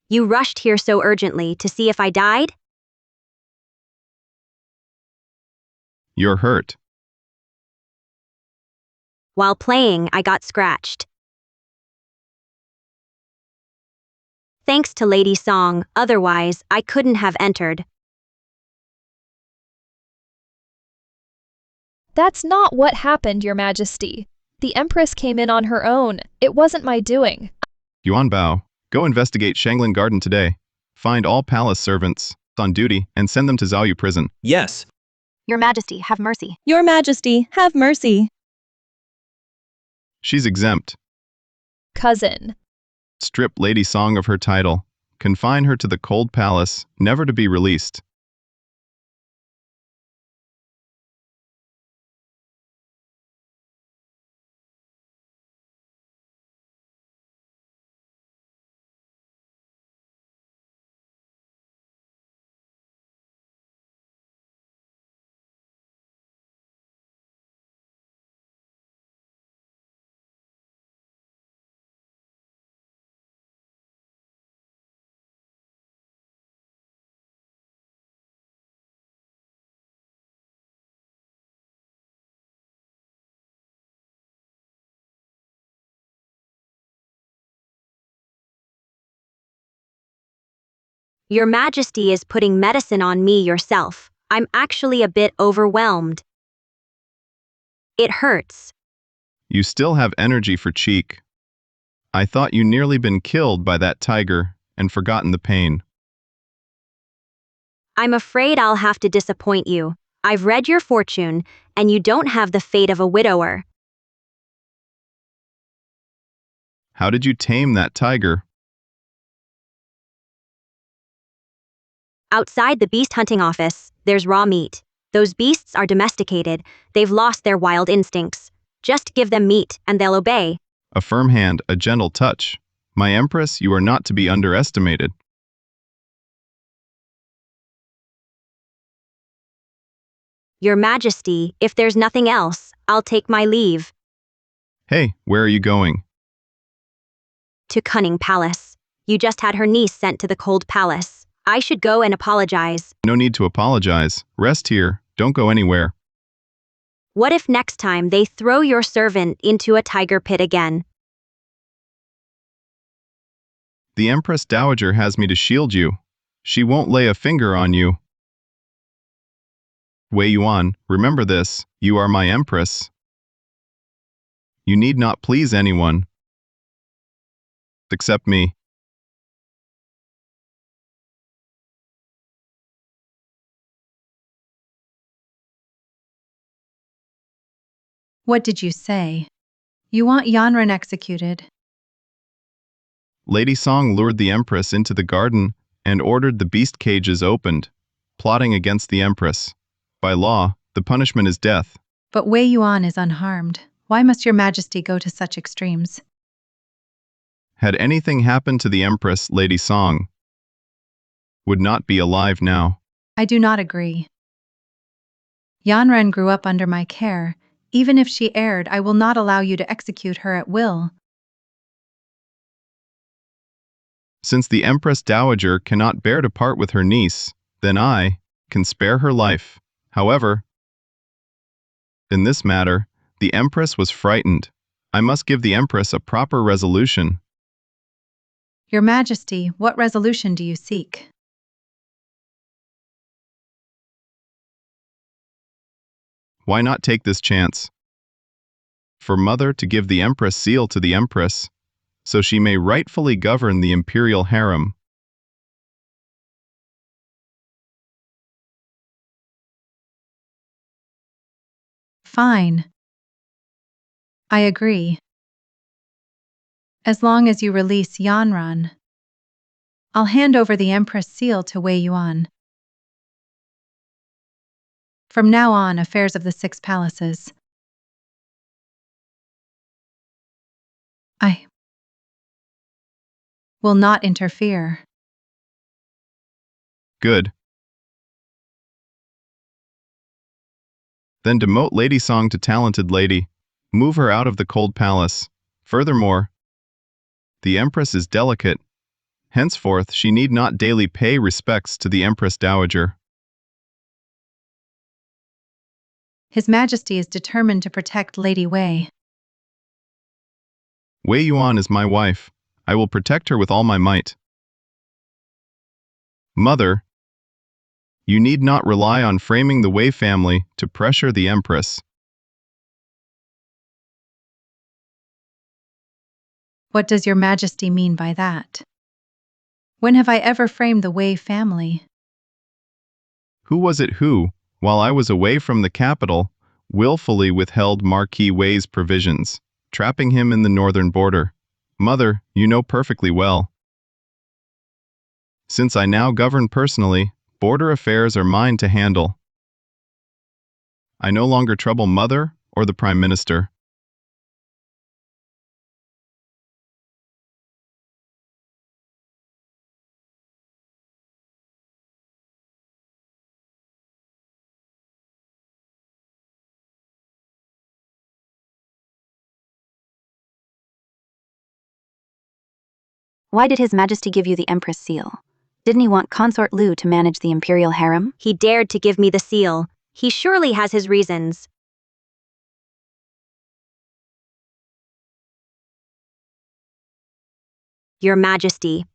You rushed here so urgently to see if I died? You're hurt. While playing, I got scratched. Thanks to Lady Song, otherwise, I couldn't have entered. That's not what happened, Your Majesty. The Empress came in on her own. It wasn't my doing. Yuan Bao, go investigate Shanglin Garden today. Find all palace servants on duty and send them to Zhaoyu prison. Yes. Your Majesty, have mercy. Your Majesty, have mercy. She's exempt. Cousin. Strip Lady Song of her title. Confine her to the cold palace, never to be released. Your Majesty is putting medicine on me yourself. I'm actually a bit overwhelmed. It hurts. You still have energy for cheek. I thought you nearly been killed by that tiger and forgotten the pain. I'm afraid I'll have to disappoint you. I've read your fortune, and you don't have the fate of a widower. How did you tame that tiger? Outside the beast hunting office, there's raw meat. Those beasts are domesticated. They've lost their wild instincts. Just give them meat, and they'll obey. A firm hand, a gentle touch. My Empress, you are not to be underestimated. Your Majesty, if there's nothing else, I'll take my leave. Hey, where are you going? To Cunning Palace. You just had her niece sent to the cold palace. I should go and apologize. No need to apologize. Rest here. Don't go anywhere. What if next time they throw your servant into a tiger pit again? The Empress Dowager has me to shield you. She won't lay a finger on you. Wei Yuan, remember this. You are my Empress. You need not please anyone. Except me. What did you say? You want Yanran executed? Lady Song lured the Empress into the garden and ordered the beast cages opened, plotting against the Empress. By law, the punishment is death. But Wei Yuan is unharmed. Why must your Majesty go to such extremes? Had anything happened to the Empress, Lady Song would not be alive now. I do not agree. Yanran grew up under my care. Even if she erred, I will not allow you to execute her at will. Since the Empress Dowager cannot bear to part with her niece, then I can spare her life. However, in this matter, the Empress was frightened. I must give the Empress a proper resolution. Your Majesty, what resolution do you seek? Why not take this chance? For Mother to give the Empress seal to the Empress, so she may rightfully govern the imperial harem. Fine. I agree. As long as you release Yanran, I'll hand over the Empress seal to Wei Yuan. From now on, affairs of the Six Palaces. I will not interfere. Good. Then demote Lady Song to talented lady. Move her out of the cold palace. Furthermore, the Empress is delicate. Henceforth, she need not daily pay respects to the Empress Dowager. His Majesty is determined to protect Lady Wei. Wei Yuan is my wife. I will protect her with all my might. Mother, you need not rely on framing the Wei family to pressure the Empress. What does your Majesty mean by that? When have I ever framed the Wei family? Who was it who, while I was away from the capital, willfully withheld Marquis Wei's provisions, trapping him in the northern border? Mother, you know perfectly well. Since I now govern personally, border affairs are mine to handle. I no longer trouble Mother or the Prime Minister. Why did His Majesty give you the Empress seal? Didn't he want Consort Lu to manage the imperial harem? He dared to give me the seal. He surely has his reasons. Your Majesty.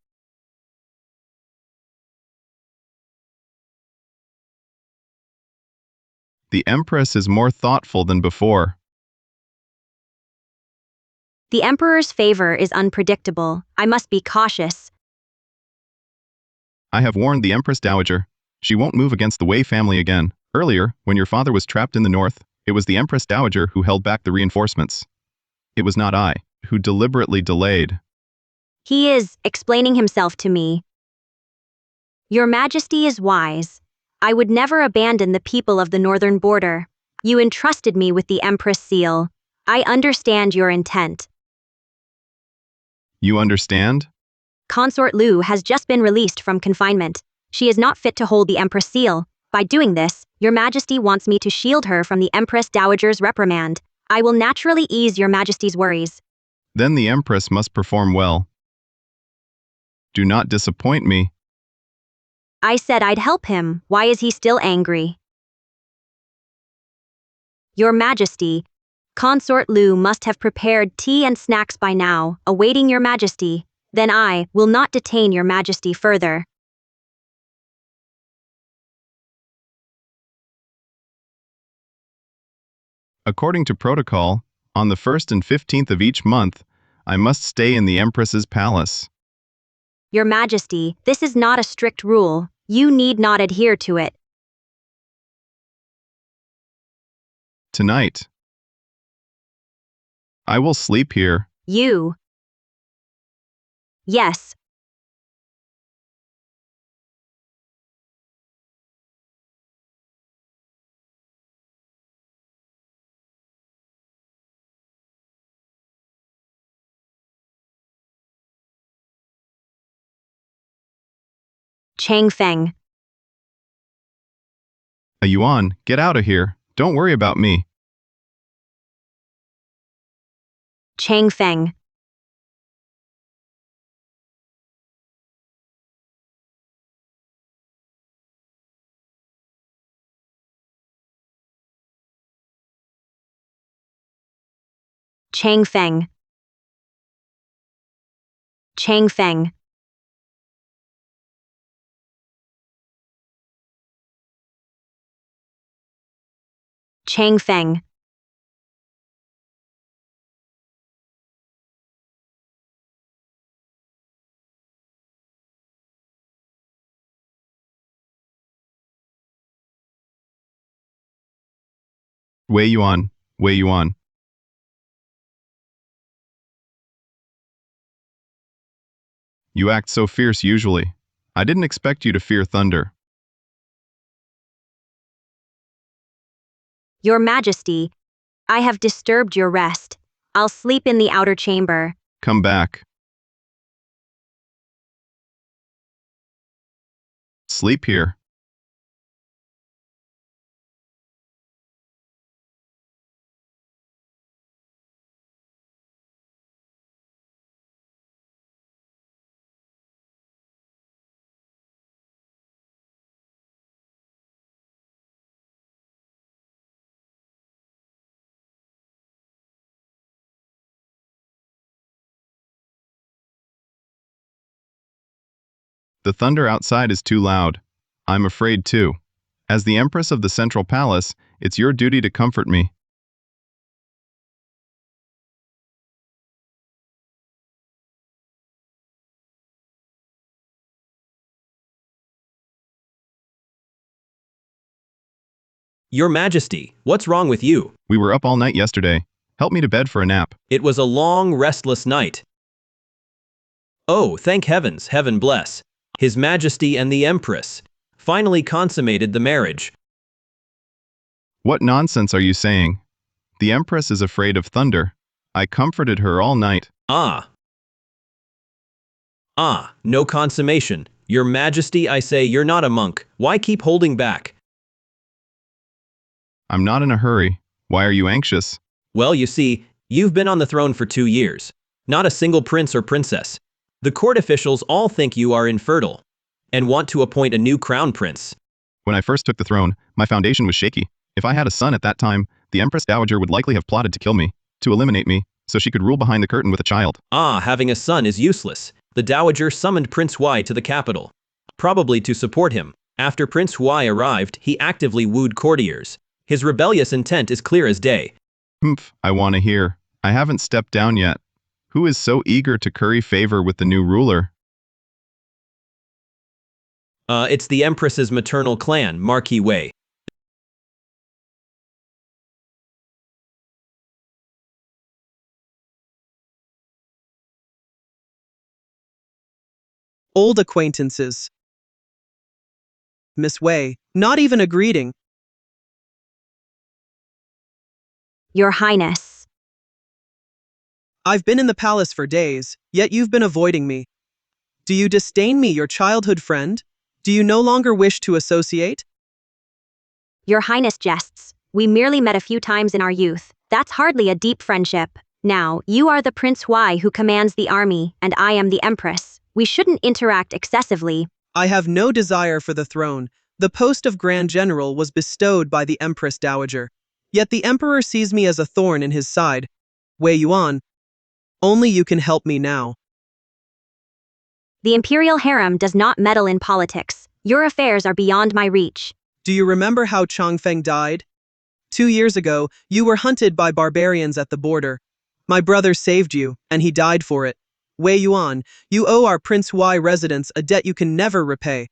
The Empress is more thoughtful than before. The Emperor's favor is unpredictable. I must be cautious. I have warned the Empress Dowager. She won't move against the Wei family again. Earlier, when your father was trapped in the north, it was the Empress Dowager who held back the reinforcements. It was not I, who deliberately delayed. He is explaining himself to me. Your Majesty is wise. I would never abandon the people of the northern border. You entrusted me with the Empress seal. I understand your intent. You understand? Consort Lu has just been released from confinement. She is not fit to hold the Empress seal. By doing this, Your Majesty wants me to shield her from the Empress Dowager's reprimand. I will naturally ease Your Majesty's worries. Then the Empress must perform well. Do not disappoint me. I said I'd help him. Why is he still angry? Your Majesty, Consort Lu must have prepared tea and snacks by now, awaiting Your Majesty. Then I will not detain Your Majesty further. According to protocol, on the 1st and 15th of each month, I must stay in the Empress's palace. Your Majesty, this is not a strict rule. You need not adhere to it. Tonight, I will sleep here. You. Yes. Chang Feng. A Yuan, get out of here. Don't worry about me. Chang Feng. Chang Feng. Chang Feng. Chang Feng. Wei Yuan, Wei Yuan. You act so fierce usually. I didn't expect you to fear thunder. Your Majesty, I have disturbed your rest. I'll sleep in the outer chamber. Come back. Sleep here. The thunder outside is too loud. I'm afraid too. As the Empress of the Central Palace, it's your duty to comfort me. Your Majesty, what's wrong with you? We were up all night yesterday. Help me to bed for a nap. It was a long, restless night. Oh, thank heavens, heaven bless. His Majesty and the Empress finally consummated the marriage. What nonsense are you saying? The Empress is afraid of thunder. I comforted her all night. Ah, no consummation. Your Majesty, I say, you're not a monk. Why keep holding back? I'm not in a hurry. Why are you anxious? Well, you see, you've been on the throne for 2 years. Not a single prince or princess. The court officials all think you are infertile and want to appoint a new crown prince. When I first took the throne, my foundation was shaky. If I had a son at that time, the Empress Dowager would likely have plotted to kill me, to eliminate me, so she could rule behind the curtain with a child. Having a son is useless. The Dowager summoned Prince Huai to the capital, probably to support him. After Prince Huai arrived, he actively wooed courtiers. His rebellious intent is clear as day. Humph, I want to hear. I haven't stepped down yet. Who is so eager to curry favor with the new ruler? It's the Empress's maternal clan, Marquis Wei. Old acquaintances. Miss Wei, not even a greeting. Your Highness. I've been in the palace for days, yet you've been avoiding me. Do you disdain me, your childhood friend? Do you no longer wish to associate? Your Highness jests. We merely met a few times in our youth. That's hardly a deep friendship. Now, you are the Prince Huai who commands the army, and I am the Empress. We shouldn't interact excessively. I have no desire for the throne. The post of Grand General was bestowed by the Empress Dowager. Yet the Emperor sees me as a thorn in his side. Wei Yuan, only you can help me now. The imperial harem does not meddle in politics. Your affairs are beyond my reach. Do you remember how Changfeng died? 2 years ago, you were hunted by barbarians at the border. My brother saved you, and he died for it. Wei Yuan, you owe our Prince Huai residents a debt you can never repay.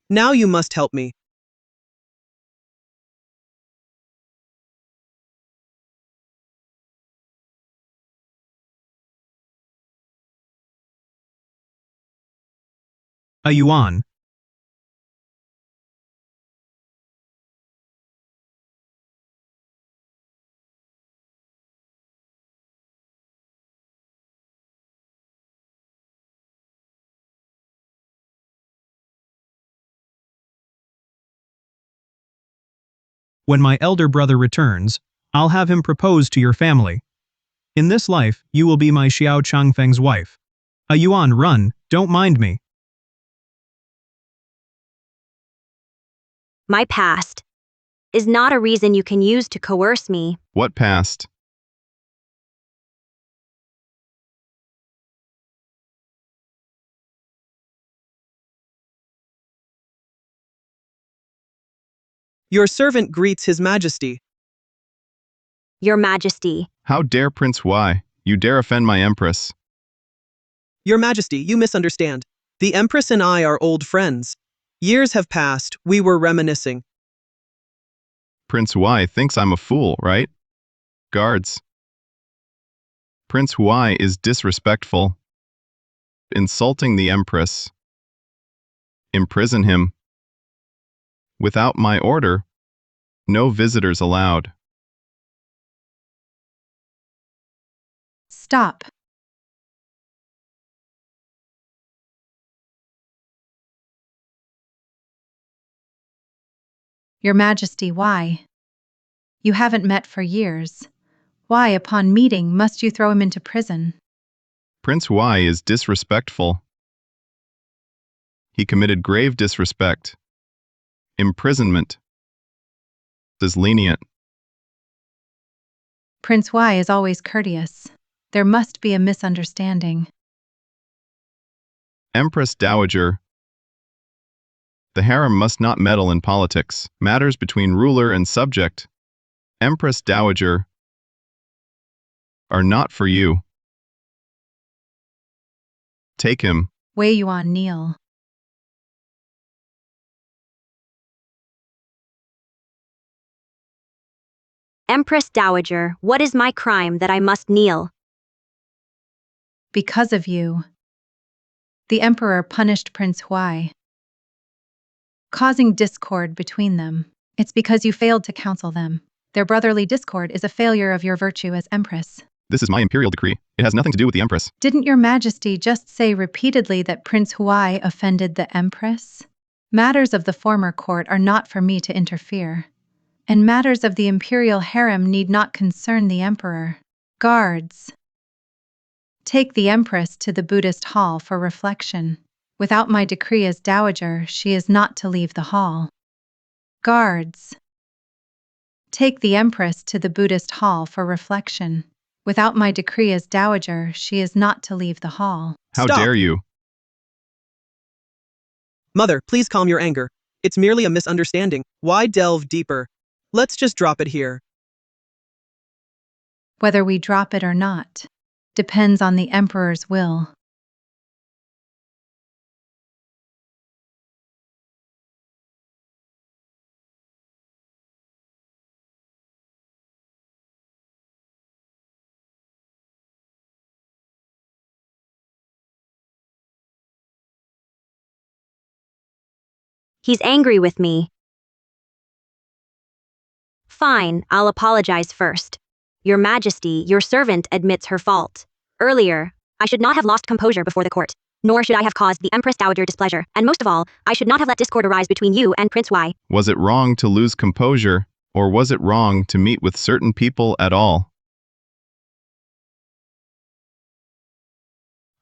Now you must help me. A yuan. When my elder brother returns, I'll have him propose to your family. In this life, you will be my Xiao Changfeng's wife. A yuan, run, don't mind me. My past is not a reason you can use to coerce me. What past? Your servant greets His Majesty. Your Majesty. How dare Prince Huai? You dare offend my empress. Your Majesty, you misunderstand. The Empress and I are old friends. Years have passed, we were reminiscing. Prince Huai thinks I'm a fool, right? Guards. Prince Huai is disrespectful. Insulting the empress. Imprison him. Without my order, no visitors allowed. Stop. Your Majesty, why? You haven't met for years. Why, upon meeting, must you throw him into prison? Prince Huai is disrespectful. He committed grave disrespect. Imprisonment is lenient. Prince Huai is always courteous. There must be a misunderstanding. Empress Dowager. The harem must not meddle in politics, matters between ruler and subject. Empress Dowager are not for you. Take him. Wei Yuan, kneel. Empress Dowager, what is my crime that I must kneel? Because of you. The Emperor punished Prince Huai, causing discord between them. It's because you failed to counsel them. Their brotherly discord is a failure of your virtue as Empress. This is my imperial decree. It has nothing to do with the Empress. Didn't your Majesty just say repeatedly that Prince Huai offended the Empress? Matters of the former court are not for me to interfere, and matters of the imperial harem need not concern the Emperor. Guards, take the Empress to the Buddhist hall for reflection. Without my decree as dowager, she is not to leave the hall. Guards, take the Empress to the Buddhist hall for reflection. Without my decree as dowager, she is not to leave the hall. How Stop. dare you? Mother, please calm your anger. It's merely a misunderstanding. Why delve deeper? Let's just drop it here. Whether we drop it or not depends on the Emperor's will. He's angry with me. Fine, I'll apologize first. Your Majesty, your servant admits her fault. Earlier, I should not have lost composure before the court, nor should I have caused the Empress Dowager displeasure, and most of all, I should not have let discord arise between you and Prince Huai. Was it wrong to lose composure, or was it wrong to meet with certain people at all?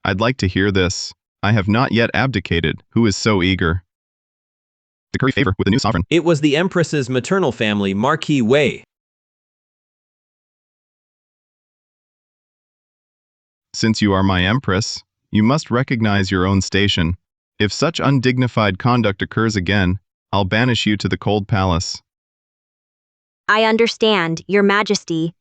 I'd like to hear this. I have not yet abdicated. Who is so eager? To curry favor with the new sovereign. It was the Empress's maternal family, Marquis Wei. Since you are my empress, you must recognize your own station. If such undignified conduct occurs again, I'll banish you to the cold palace. I understand, Your Majesty.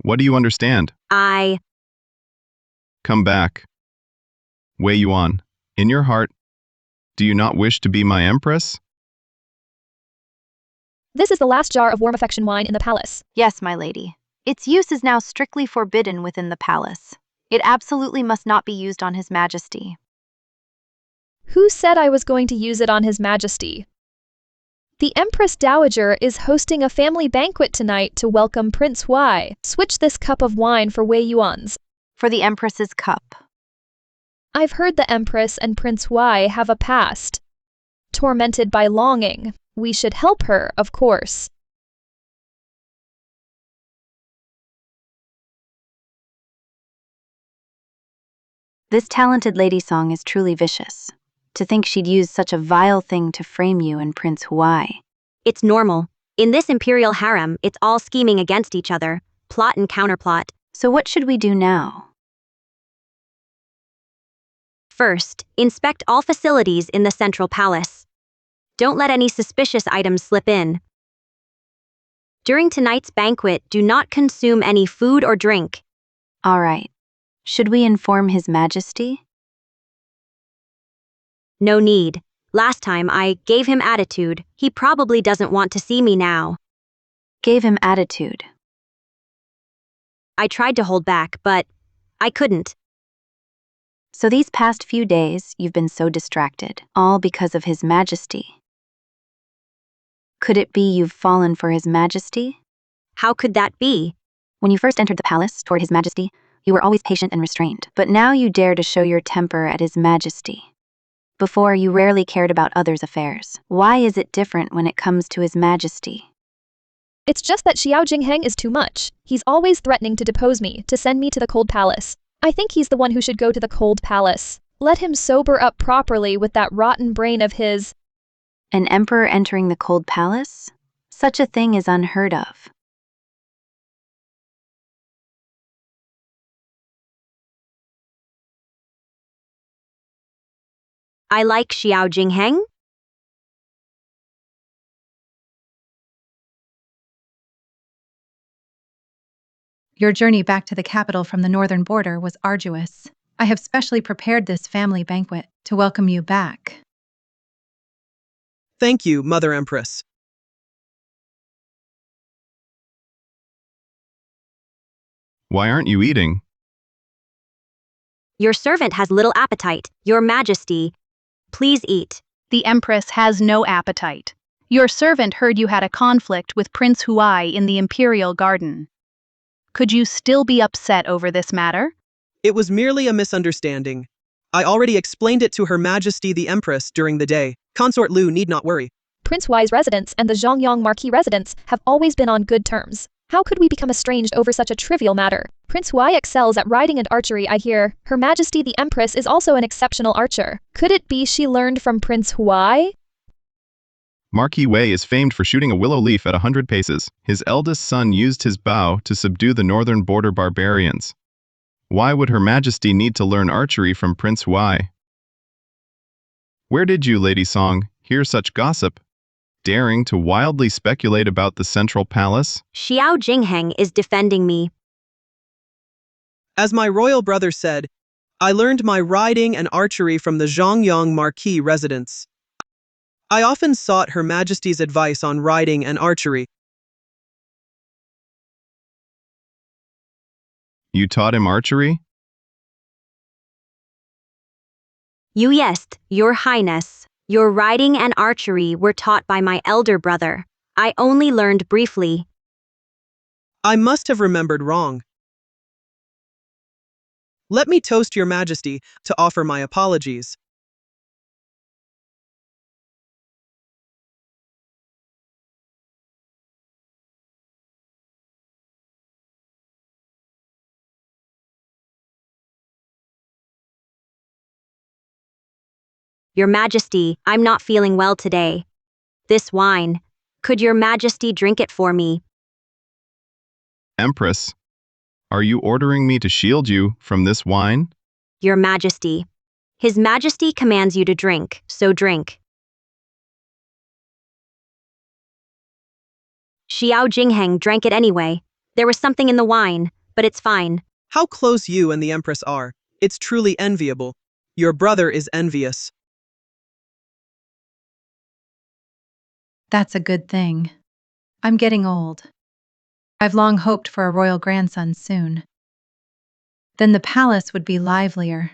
What do you understand? Come back. Wei Yuan, in your heart, do you not wish to be my empress? This is the last jar of warm affection wine in the palace. Yes, my lady. Its use is now strictly forbidden within the palace. It absolutely must not be used on His Majesty. Who said I was going to use it on His Majesty? The Empress Dowager is hosting a family banquet tonight to welcome Prince Huai. Switch this cup of wine for Wei Yuan's. For the Empress's cup. I've heard the Empress and Prince Huai have a past. Tormented by longing. We should help her, of course. This talented lady song is truly vicious. To think she'd use such a vile thing to frame you and Prince Huai. It's normal. In this imperial harem, it's all scheming against each other. Plot and counterplot. So what should we do now? First, inspect all facilities in the central palace. Don't let any suspicious items slip in. During tonight's banquet, do not consume any food or drink. All right. Should we inform His Majesty? No need. Last time I gave him attitude. He probably doesn't want to see me now. Gave him attitude. I tried to hold back, but I couldn't. So these past few days, you've been so distracted, all because of His Majesty. Could it be you've fallen for His Majesty? How could that be? When you first entered the palace toward His Majesty, you were always patient and restrained, but now you dare to show your temper at His Majesty. Before, you rarely cared about others' affairs. Why is it different when it comes to His Majesty? It's just that Xiao Jingheng is too much. He's always threatening to depose me, to send me to the cold palace. I think he's the one who should go to the cold palace. Let him sober up properly with that rotten brain of his. An emperor entering the cold palace? Such a thing is unheard of. I like Xiao Jingheng. Your journey back to the capital from the northern border was arduous. I have specially prepared this family banquet to welcome you back. Thank you, Mother Empress. Why aren't you eating? Your servant has little appetite. Your Majesty, please eat. The Empress has no appetite. Your servant heard you had a conflict with Prince Huai in the Imperial Garden. Could you still be upset over this matter? It was merely a misunderstanding. I already explained it to Her Majesty the Empress during the day. Consort Lu need not worry. Prince Huai's residence and the Zhongyang Marquis residence have always been on good terms. How could we become estranged over such a trivial matter? Prince Huai excels at riding and archery, I hear. Her Majesty the Empress is also an exceptional archer. Could it be she learned from Prince Huai? Marquis Wei is famed for shooting a willow leaf at 100 paces. His eldest son used his bow to subdue the northern border barbarians. Why would Her Majesty need to learn archery from Prince Huai? Where did you, Lady Song, hear such gossip? Daring to wildly speculate about the central palace? Xiao Jingheng is defending me. As my royal brother said, I learned my riding and archery from the Zhongyang Marquis residence. I often sought Her Majesty's advice on riding and archery. You taught him archery? Yes, Your Highness. Your riding and archery were taught by my elder brother. I only learned briefly. I must have remembered wrong. Let me toast Your Majesty to offer my apologies. Your Majesty, I'm not feeling well today. This wine, could Your Majesty drink it for me? Empress, are you ordering me to shield you from this wine? Your Majesty. His Majesty commands you to drink, so drink. Xiao Jingheng drank it anyway. There was something in the wine, but it's fine. How close you and the Empress are. It's truly enviable. Your brother is envious. That's a good thing. I'm getting old. I've long hoped for a royal grandson soon. Then the palace would be livelier.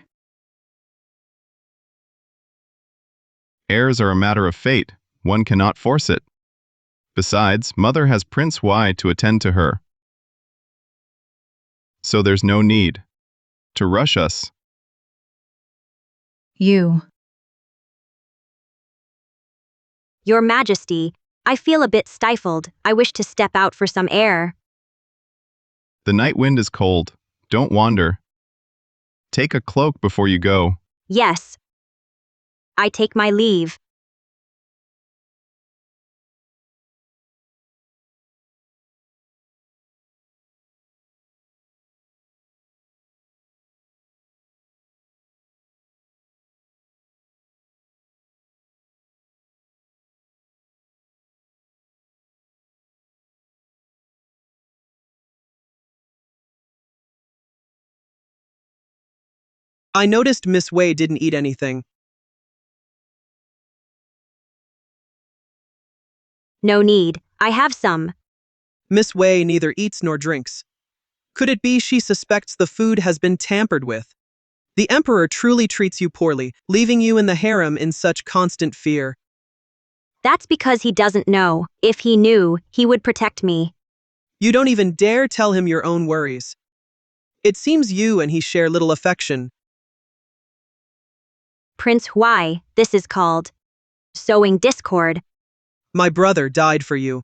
Heirs are a matter of fate. One cannot force it. Besides, Mother has Prince Huai to attend to her. So there's no need to rush us. You. Your Majesty, I feel a bit stifled. I wish to step out for some air. The night wind is cold. Don't wander. Take a cloak before you go. Yes. I take my leave. I noticed Miss Wei didn't eat anything. No need, I have some. Miss Wei neither eats nor drinks. Could it be she suspects the food has been tampered with? The emperor truly treats you poorly, leaving you in the harem in such constant fear. That's because he doesn't know. If he knew, he would protect me. You don't even dare tell him your own worries. It seems you and he share little affection. Prince Huai, this is called sowing discord. My brother died for you.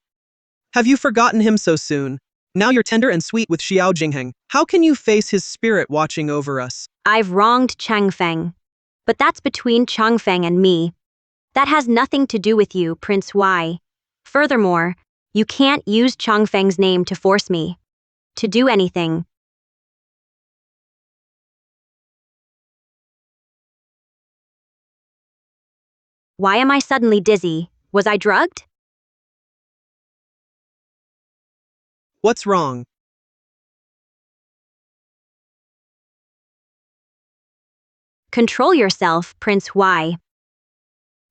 Have you forgotten him so soon? Now you're tender and sweet with Xiao Jingheng. How can you face his spirit watching over us? I've wronged Changfeng. But that's between Changfeng and me. That has nothing to do with you, Prince Huai. Furthermore, you can't use Changfeng's name to force me to do anything. Why am I suddenly dizzy? Was I drugged? What's wrong? Control yourself, Prince Huai.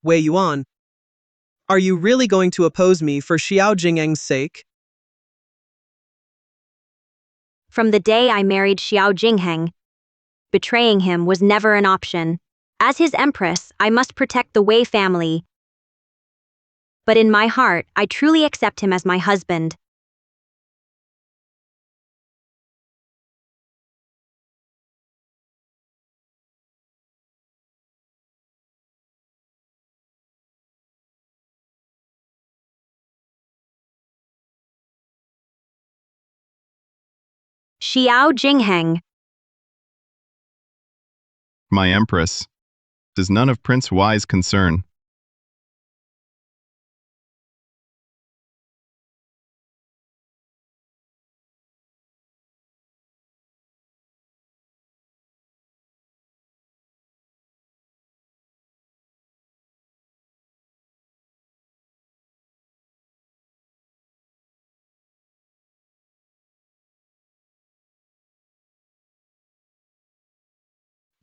Wei Yuan. Are you really going to oppose me for Xiao Jingheng's sake? From the day I married Xiao Jingheng, betraying him was never an option. As his empress, I must protect the Wei family. But in my heart, I truly accept him as my husband. Xiao Jingheng. My empress. It is none of Prince Huai's concern.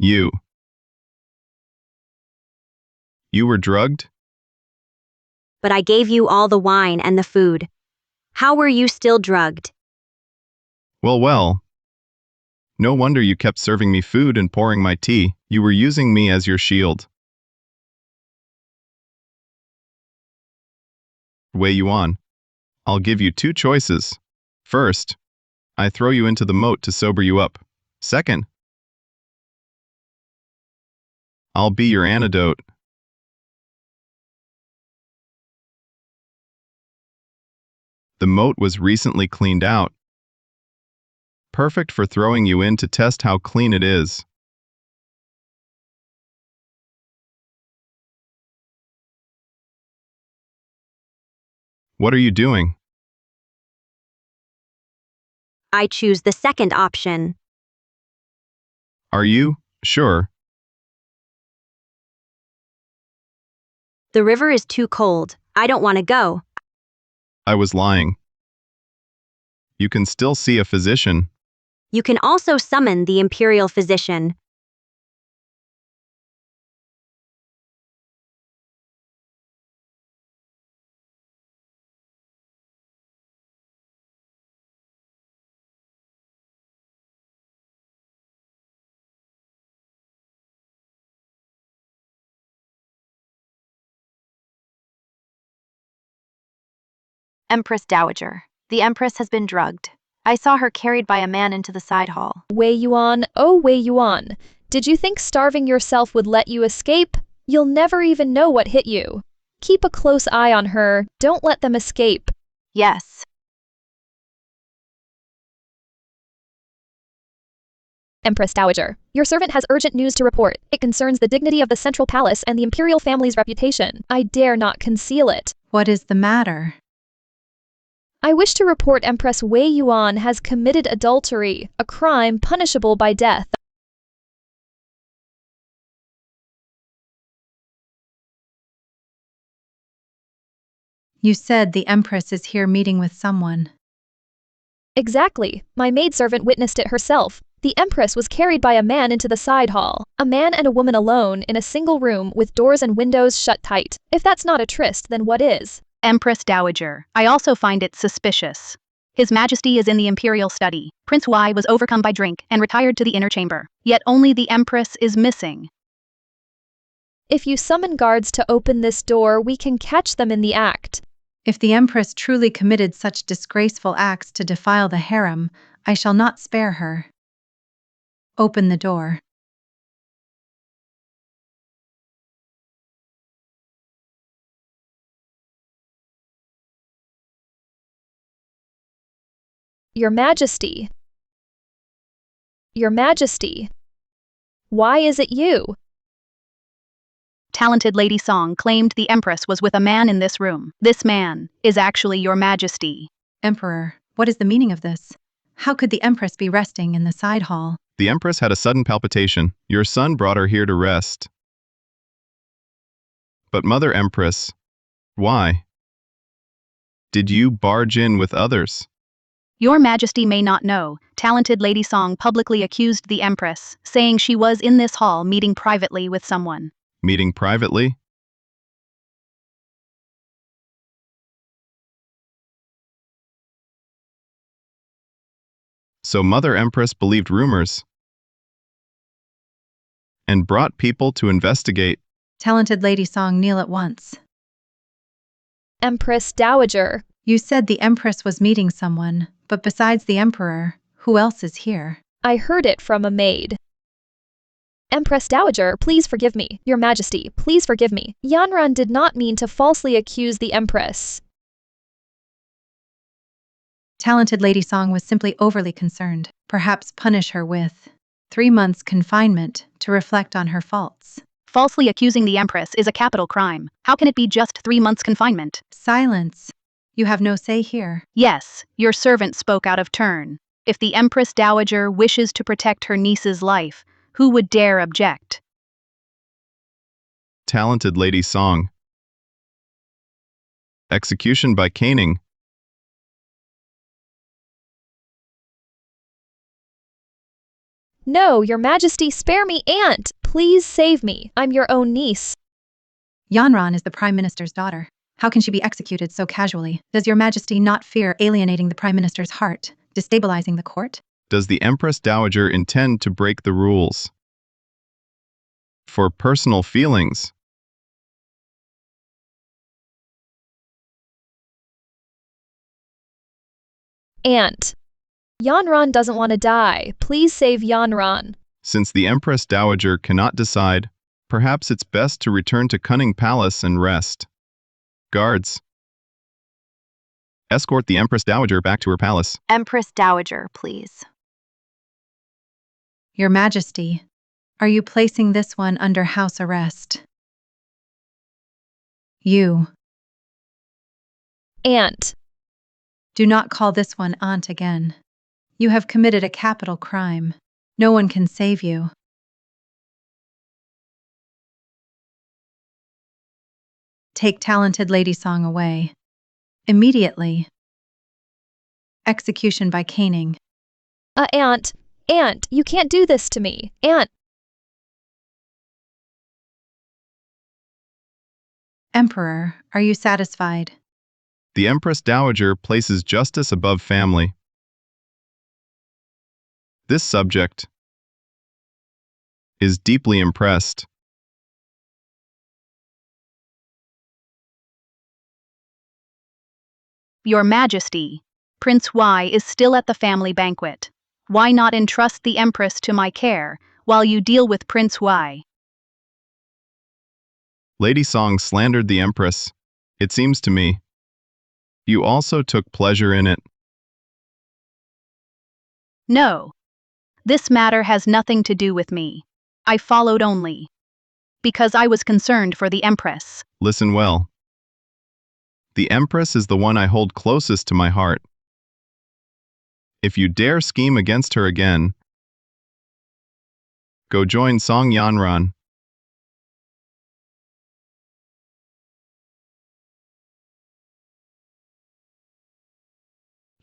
You. You were drugged? But I gave you all the wine and the food. How were you still drugged? Well. No wonder you kept serving me food and pouring my tea. You were using me as your shield. Wei Yuan. I'll give you two choices. First, I throw you into the moat to sober you up. Second, I'll be your antidote. The moat was recently cleaned out. Perfect for throwing you in to test how clean it is. What are you doing? I choose the second option. Are you sure? The river is too cold. I don't want to go. I was lying. You can still see a physician. You can also summon the imperial physician. Empress Dowager. The Empress has been drugged. I saw her carried by a man into the side hall. Wei Yuan, oh Wei Yuan, did you think starving yourself would let you escape? You'll never even know what hit you. Keep a close eye on her, don't let them escape. Yes. Empress Dowager, your servant has urgent news to report. It concerns the dignity of the central palace and the imperial family's reputation. I dare not conceal it. What is the matter? I wish to report Empress Wei Yuan has committed adultery, a crime punishable by death. You said the Empress is here meeting with someone. Exactly. My maidservant witnessed it herself. The Empress was carried by a man into the side hall. A man and a woman alone in a single room with doors and windows shut tight. If that's not a tryst, then what is? Empress Dowager. I also find it suspicious. His Majesty is in the imperial study. Prince Y was overcome by drink and retired to the inner chamber. Yet only the Empress is missing. If you summon guards to open this door, we can catch them in the act. If the Empress truly committed such disgraceful acts to defile the harem, I shall not spare her. Open the door. Your Majesty. Your Majesty. Why is it you? Talented Lady Song claimed the Empress was with a man in this room. This man is actually your Majesty. Emperor, what is the meaning of this? How could the Empress be resting in the side hall? The Empress had a sudden palpitation. Your son brought her here to rest. But Mother Empress, why? Did you barge in with others? Your Majesty may not know, Talented Lady Song publicly accused the Empress, saying she was in this hall meeting privately with someone. Meeting privately? So Mother Empress believed rumors and brought people to investigate. Talented Lady Song, kneel at once. Empress Dowager. You said the Empress was meeting someone, but besides the Emperor, who else is here? I heard it from a maid. Empress Dowager, please forgive me. Your Majesty, please forgive me. Yanran did not mean to falsely accuse the Empress. Talented Lady Song was simply overly concerned. Perhaps punish her with 3 months confinement to reflect on her faults. Falsely accusing the Empress is a capital crime. How can it be just 3 months confinement? Silence. You have no say here. Yes, your servant spoke out of turn. If the Empress Dowager wishes to protect her niece's life, who would dare object? Talented Lady Song. Execution by caning. No, Your Majesty, spare me, aunt! Please save me. I'm your own niece. Yanran is the Prime Minister's daughter. How can she be executed so casually? Does Your Majesty not fear alienating the Prime Minister's heart, destabilizing the court? Does the Empress Dowager intend to break the rules? For personal feelings? Aunt. Yanran doesn't want to die. Please save Yanran. Since the Empress Dowager cannot decide, perhaps it's best to return to Cunning Palace and rest. Guards. Escort the Empress Dowager back to her palace. Empress Dowager, please. Your Majesty, are you placing this one under house arrest? You. Aunt. Do not call this one aunt again. You have committed a capital crime. No one can save you. Take Talented Lady Song away. Immediately. Execution by caning. Aunt, you can't do this to me. Aunt. Emperor, are you satisfied? The Empress Dowager places justice above family. This subject is deeply impressed. Your Majesty, Prince Y is still at the family banquet. Why not entrust the Empress to my care while you deal with Prince Y? Lady Song slandered the Empress. It seems to me. You also took pleasure in it. No. This matter has nothing to do with me. I followed only because I was concerned for the Empress. Listen well. The Empress is the one I hold closest to my heart. If you dare scheme against her again, go join Song Yanran.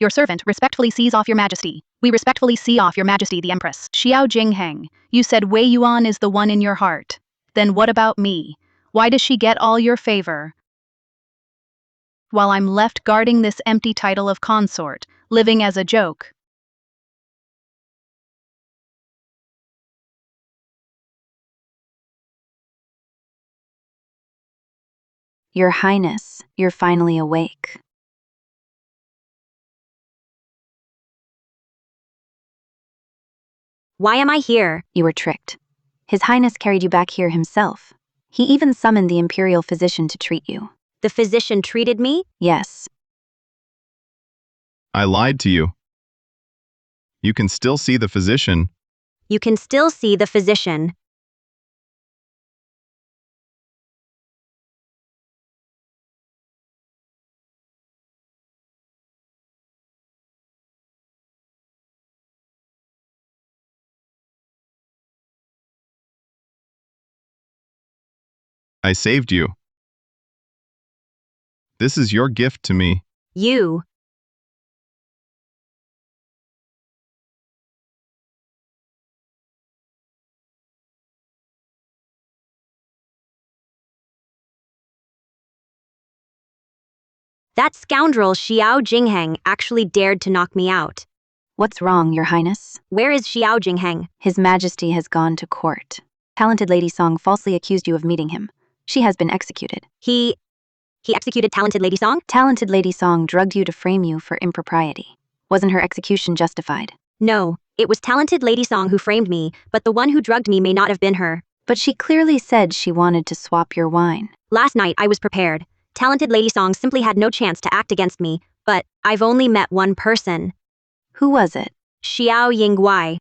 Your servant respectfully sees off your majesty. We respectfully see off your majesty the empress. Xiao Jingheng, you said Wei Yuan is the one in your heart. Then what about me? Why does she get all your favor, while I'm left guarding this empty title of consort, living as a joke? Your Highness, you're finally awake. Why am I here? You were tricked. His Highness carried you back here himself. He even summoned the imperial physician to treat you. The physician treated me? Yes. I lied to you. You can still see the physician. You can still see the physician. I saved you. This is your gift to me. You. That scoundrel Xiao Jingheng actually dared to knock me out. What's wrong, Your Highness? Where is Xiao Jingheng? His Majesty has gone to court. Talented Lady Song falsely accused you of meeting him. She has been executed. He executed Talented Lady Song? Talented Lady Song drugged you to frame you for impropriety. Wasn't her execution justified? No, it was Talented Lady Song who framed me, but the one who drugged me may not have been her. But she clearly said she wanted to swap your wine. Last night I was prepared. Talented Lady Song simply had no chance to act against me, but I've only met one person. Who was it? Xiao Yingguai.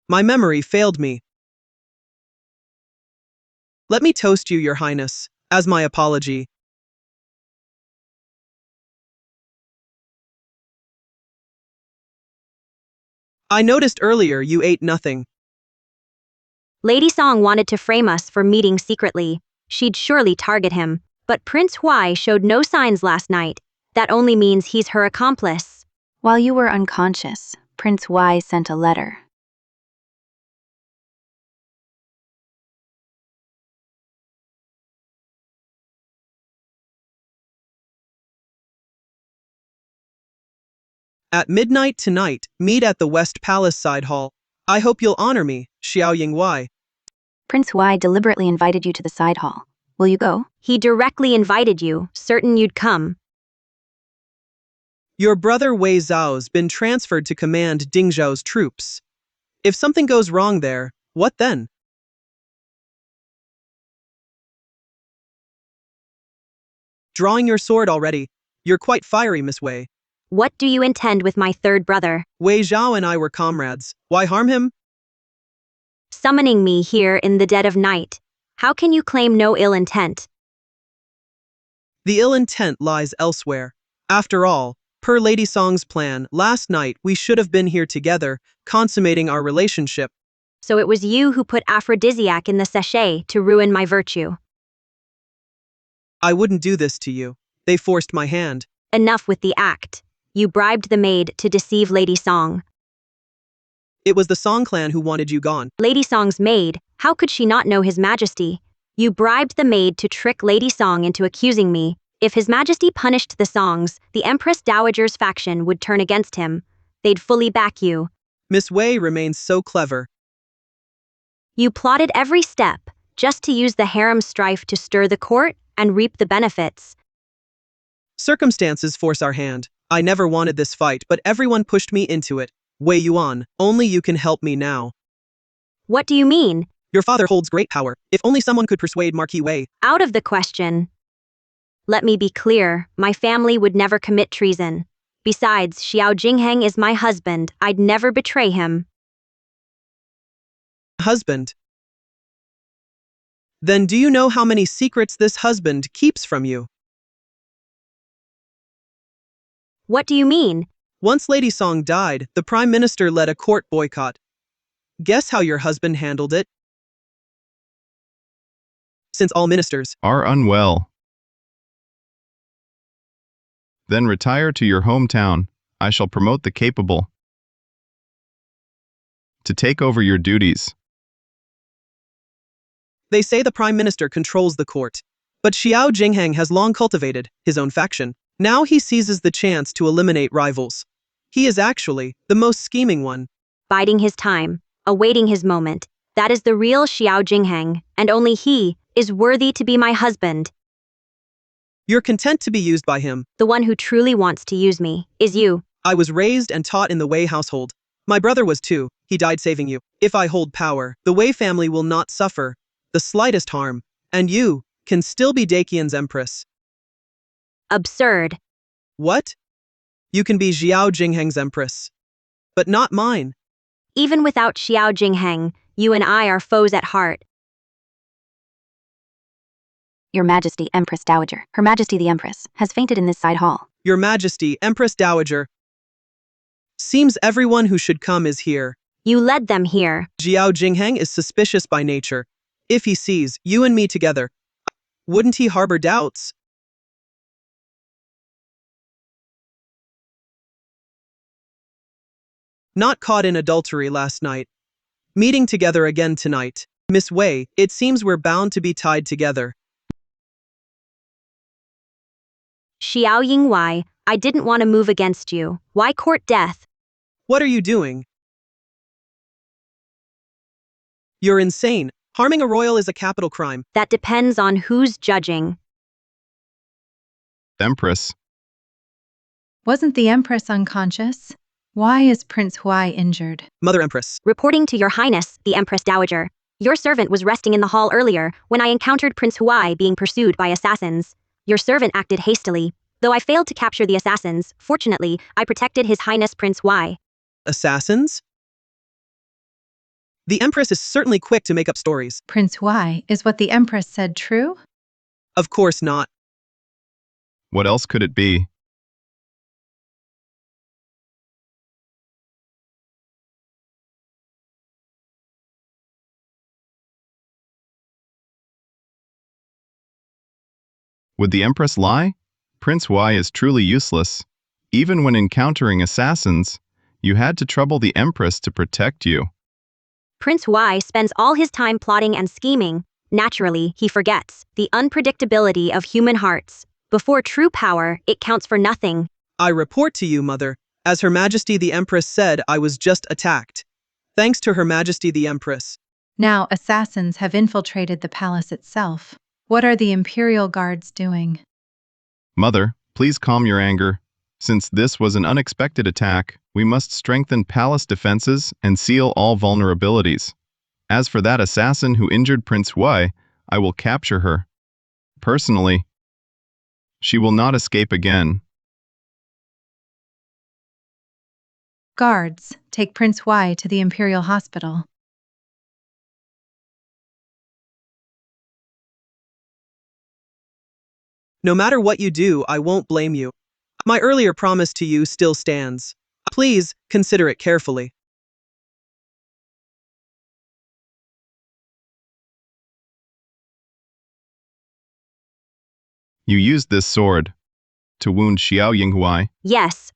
My memory failed me. Let me toast you, Your Highness, as my apology. I noticed earlier you ate nothing. Lady Song wanted to frame us for meeting secretly. She'd surely target him. But Prince Huai showed no signs last night. That only means he's her accomplice. While you were unconscious, Prince Wei sent a letter. At midnight tonight, meet at the West Palace side hall. I hope you'll honor me, Xiao Yingguai. Prince Wei deliberately invited you to the side hall. Will you go? He directly invited you, certain you'd come. Your brother Wei Zhao's been transferred to command Ding Zhao's troops. If something goes wrong there, what then? Drawing your sword already. You're quite fiery, Miss Wei. What do you intend with my third brother? Wei Zhao and I were comrades. Why harm him? Summoning me here in the dead of night. How can you claim no ill intent? The ill intent lies elsewhere. After all, per Lady Song's plan, last night we should have been here together, consummating our relationship. So it was you who put aphrodisiac in the sachet to ruin my virtue. I wouldn't do this to you. They forced my hand. Enough with the act. You bribed the maid to deceive Lady Song. It was the Song clan who wanted you gone. Lady Song's maid, how could she not know His Majesty? You bribed the maid to trick Lady Song into accusing me. If His Majesty punished the Songs, the Empress Dowager's faction would turn against him. They'd fully back you. Miss Wei remains so clever. You plotted every step, just to use the harem strife to stir the court and reap the benefits. Circumstances force our hand. I never wanted this fight, but everyone pushed me into it. Wei Yuan, only you can help me now. What do you mean? Your father holds great power. If only someone could persuade Marquis Wei. Out of the question. Let me be clear, my family would never commit treason. Besides, Xiao Jingheng is my husband. I'd never betray him. Husband? Then do you know how many secrets this husband keeps from you? What do you mean? Once Lady Song died, the Prime Minister led a court boycott. Guess how your husband handled it? Since all ministers Are unwell. Then retire to your hometown. I shall promote the capable to take over your duties. They say the Prime Minister controls the court. But Xiao Jingheng has long cultivated his own faction. Now he seizes the chance to eliminate rivals. He is actually the most scheming one. Biding his time, awaiting his moment. That is the real Xiao Jingheng, and only he is worthy to be my husband. You're content to be used by him. The one who truly wants to use me is you. I was raised and taught in the Wei household. My brother was too. He died saving you. If I hold power, the Wei family will not suffer the slightest harm, and you can still be Daqian's empress. Absurd. What? You can be Xiao Jingheng's empress, but not mine. Even without Xiao Jingheng, you and I are foes at heart. Your Majesty, Empress Dowager, Her Majesty the Empress, has fainted in this side hall. Your Majesty, Empress Dowager. Seems everyone who should come is here. You led them here. Xiao Jingheng is suspicious by nature. If he sees you and me together, wouldn't he harbor doubts? Not caught in adultery last night. Meeting together again tonight. Miss Wei, it seems we're bound to be tied together. Xiao Yingwei, I didn't want to move against you. Why court death? What are you doing? You're insane. Harming a royal is a capital crime. That depends on who's judging. Empress. Wasn't the Empress unconscious? Why is Prince Huai injured? Mother Empress. Reporting to Your Highness, the Empress Dowager. Your servant was resting in the hall earlier when I encountered Prince Huai being pursued by assassins. Your servant acted hastily. Though I failed to capture the assassins, fortunately, I protected His Highness Prince Huai. Assassins? The Empress is certainly quick to make up stories. Prince Huai, is what the Empress said true? Of course not. What else could it be? Would the Empress lie? Prince Huai is truly useless. Even when encountering assassins, you had to trouble the Empress to protect you. Prince Huai spends all his time plotting and scheming. Naturally, he forgets the unpredictability of human hearts. Before true power, it counts for nothing. I report to you, Mother. As Her Majesty the Empress said, I was just attacked. Thanks to Her Majesty the Empress. Now assassins have infiltrated the palace itself. What are the Imperial Guards doing? Mother, please calm your anger. Since this was an unexpected attack, we must strengthen palace defenses and seal all vulnerabilities. As for that assassin who injured Prince Huai, I will capture her. Personally, she will not escape again. Guards, take Prince Huai to the Imperial Hospital. No matter what you do, I won't blame you. My earlier promise to you still stands. Please consider it carefully. You used this sword to wound Xiao Yinghuai. Yes.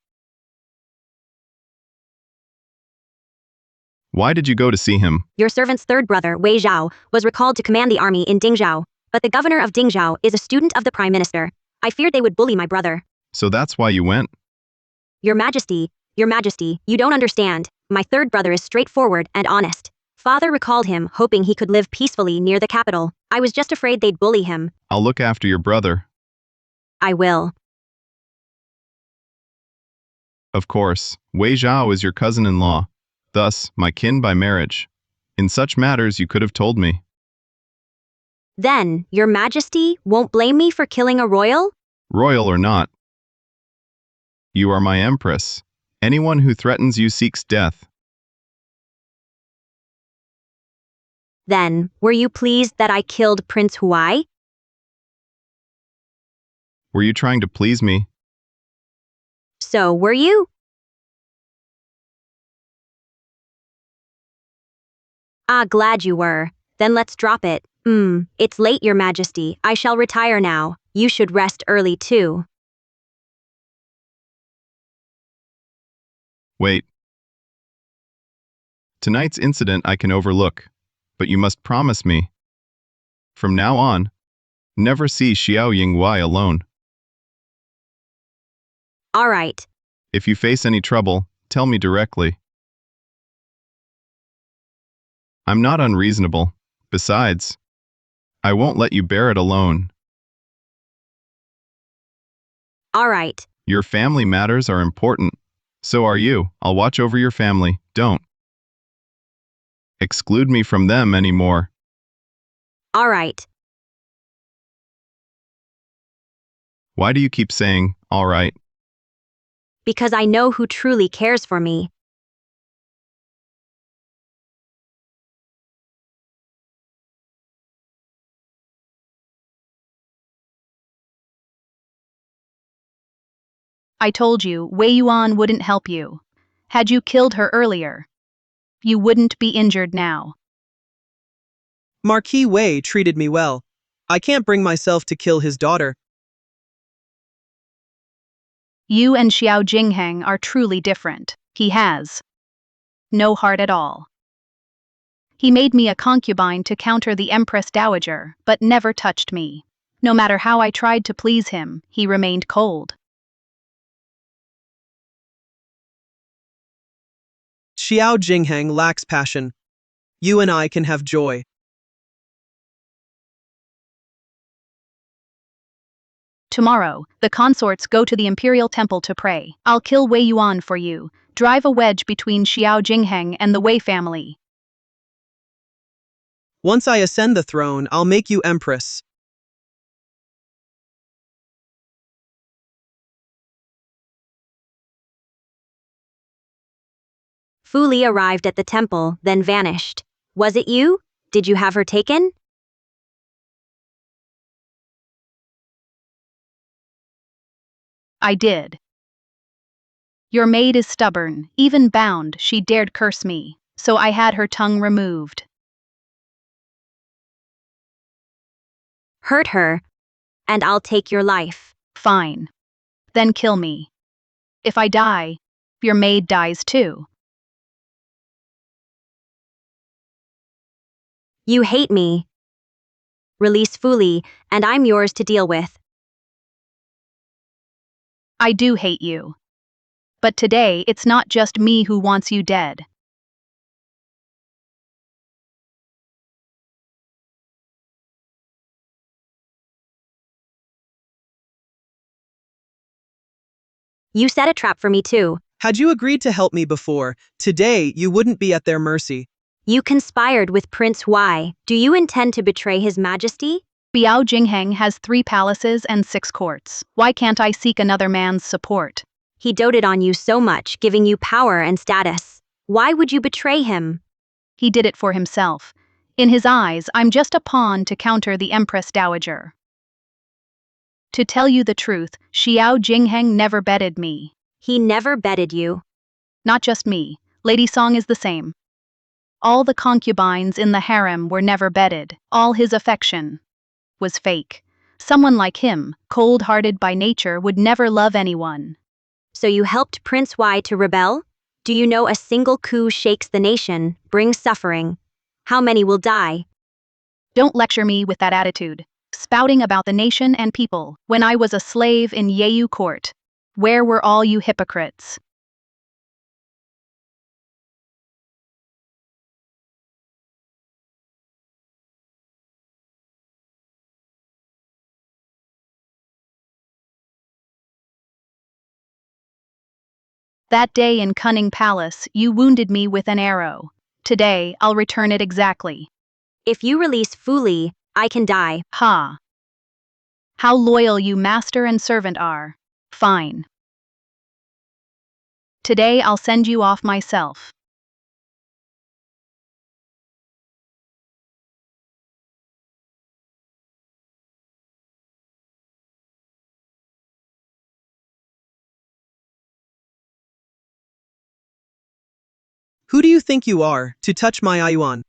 Why did you go to see him? Your servant's third brother, Wei Zhao, was recalled to command the army in Dingzhou. But the governor of Dingzhou is a student of the Prime Minister. I feared they would bully my brother. So that's why you went? Your Majesty, you don't understand. My third brother is straightforward and honest. Father recalled him, hoping he could live peacefully near the capital. I was just afraid they'd bully him. I'll look after your brother. I will. Of course, Wei Zhao is your cousin-in-law, thus my kin by marriage. In such matters you could have told me. Then, Your Majesty won't blame me for killing a royal? Royal or not, you are my empress. Anyone who threatens you seeks death. Then, were you pleased that I killed Prince Huai? Were you trying to please me? So were you? Ah, glad you were. Then let's drop it. It's late, Your Majesty. I shall retire now. You should rest early too. Wait. Tonight's incident I can overlook, but you must promise me. From now on, never see Xiao Yingwei alone. All right. If you face any trouble, tell me directly. I'm not unreasonable. Besides, I won't let you bear it alone. All right. Your family matters are important. So are you. I'll watch over your family. Don't exclude me from them anymore. All right. Why do you keep saying, all right? Because I know who truly cares for me. I told you, Wei Yuan wouldn't help you. Had you killed her earlier, you wouldn't be injured now. Marquis Wei treated me well. I can't bring myself to kill his daughter. You and Xiao Jingheng are truly different. He has no heart at all. He made me a concubine to counter the Empress Dowager, but never touched me. No matter how I tried to please him, he remained cold. Xiao Jingheng lacks passion. You and I can have joy. Tomorrow, the consorts go to the Imperial Temple to pray. I'll kill Wei Yuan for you. Drive a wedge between Xiao Jingheng and the Wei family. Once I ascend the throne, I'll make you empress. Fu Li arrived at the temple, then vanished. Was it you? Did you have her taken? I did. Your maid is stubborn. Even bound, she dared curse me, so I had her tongue removed. Hurt her, and I'll take your life. Fine. Then kill me. If I die, your maid dies too. You hate me. Release Fu Li, and I'm yours to deal with. I do hate you. But today, it's not just me who wants you dead. You set a trap for me too. Had you agreed to help me before, today you wouldn't be at their mercy. You conspired with Prince Huai. Do you intend to betray His Majesty? Biao Jingheng has 3 palaces and 6 courts. Why can't I seek another man's support? He doted on you so much, giving you power and status. Why would you betray him? He did it for himself. In his eyes, I'm just a pawn to counter the Empress Dowager. To tell you the truth, Xiao Jingheng never betted me. He never betted you. Not just me. Lady Song is the same. All the concubines in the harem were never betted. All his affection was fake. Someone like him, cold-hearted by nature, would never love anyone. So you helped Prince Huai to rebel? Do you know a single coup shakes the nation, brings suffering? How many will die? Don't lecture me with that attitude. Spouting about the nation and people when I was a slave in Yeyu court. Where were all you hypocrites? That day in Cunning Palace, you wounded me with an arrow. Today, I'll return it exactly. If you release Fu Li, I can die. Ha! How loyal you master and servant are. Fine. Today, I'll send you off myself. Who do you think you are, to touch my Ayuan?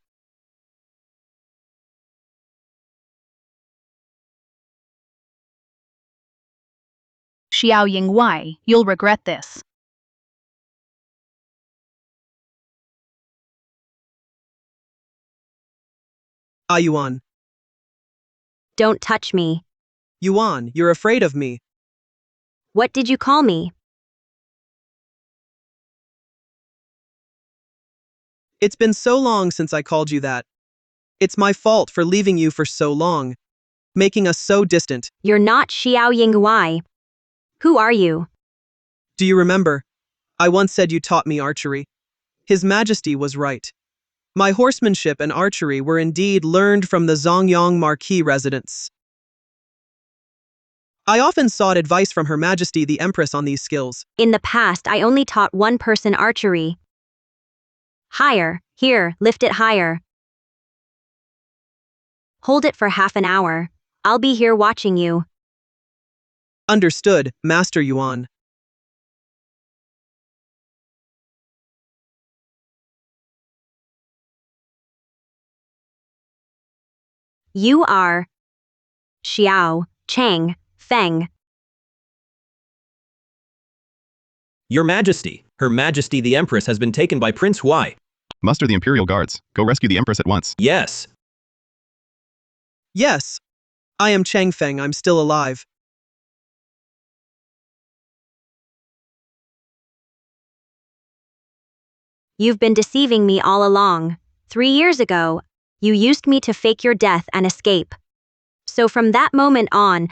Xiao Yingwei, you'll regret this. Yuan. Don't touch me. Yuan, you're afraid of me. What did you call me? It's been so long since I called you that. It's my fault for leaving you for so long, making us so distant. You're not Xiao Yingguai. Who are you? Do you remember? I once said you taught me archery. His Majesty was right. My horsemanship and archery were indeed learned from the Zongyang Marquis residence. I often sought advice from Her Majesty the Empress on these skills. In the past, I only taught one person archery. Higher. Here, lift it higher. Hold it for half an hour. I'll be here watching you. Understood, Master Yuan. You are Xiao Chang Feng. Your Majesty, Her Majesty the Empress has been taken by Prince Huai. Muster the Imperial Guards. Go rescue the Empress at once. Yes. Yes. I am Chang Feng, I'm still alive. You've been deceiving me all along. 3 years ago, you used me to fake your death and escape. So from that moment on,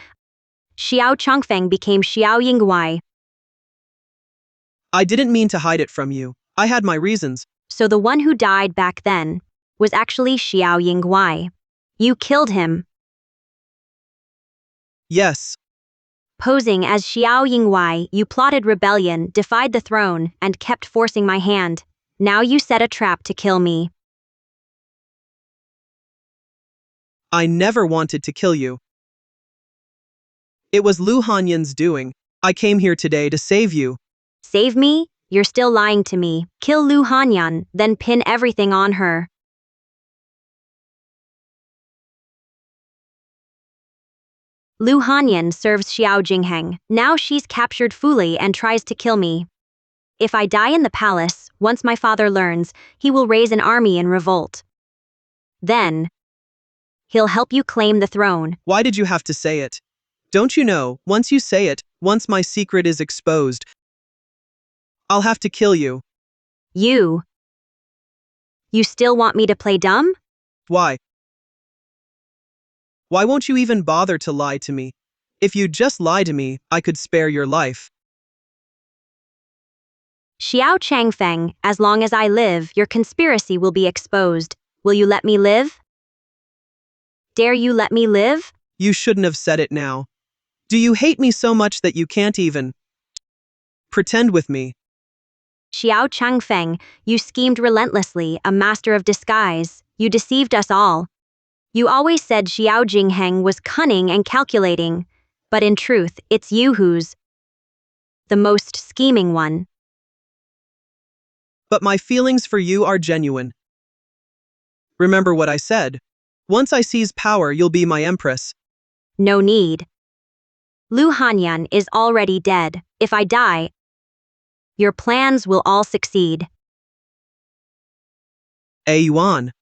Xiao Changfeng became Xiao Yingguai. I didn't mean to hide it from you. I had my reasons. So the one who died back then was actually Xiao Yingguai. You killed him. Yes. Posing as Xiao Yingguai, you plotted rebellion, defied the throne, and kept forcing my hand. Now you set a trap to kill me. I never wanted to kill you. It was Lu Hanyan's doing. I came here today to save you. Save me? You're still lying to me. Kill Lu Hanyan, then pin everything on her. Lu Hanyan serves Xiao Jingheng. Now she's captured Fuli and tries to kill me. If I die in the palace, once my father learns, he will raise an army in revolt. Then, he'll help you claim the throne. Why did you have to say it? Don't you know, once you say it, once my secret is exposed, I'll have to kill you. You still want me to play dumb? Why? Why won't you even bother to lie to me? If you'd just lie to me, I could spare your life. Xiao Changfeng, as long as I live, your conspiracy will be exposed. Will you let me live? Dare you let me live? You shouldn't have said it now. Do you hate me so much that you can't even pretend with me? Xiao Changfeng, you schemed relentlessly, a master of disguise. You deceived us all. You always said Xiao Jingheng was cunning and calculating, but in truth, it's you who's the most scheming one. But my feelings for you are genuine. Remember what I said. Once I seize power, you'll be my empress. No need. Lu Hanyan is already dead. If I die, your plans will all succeed. Yuan.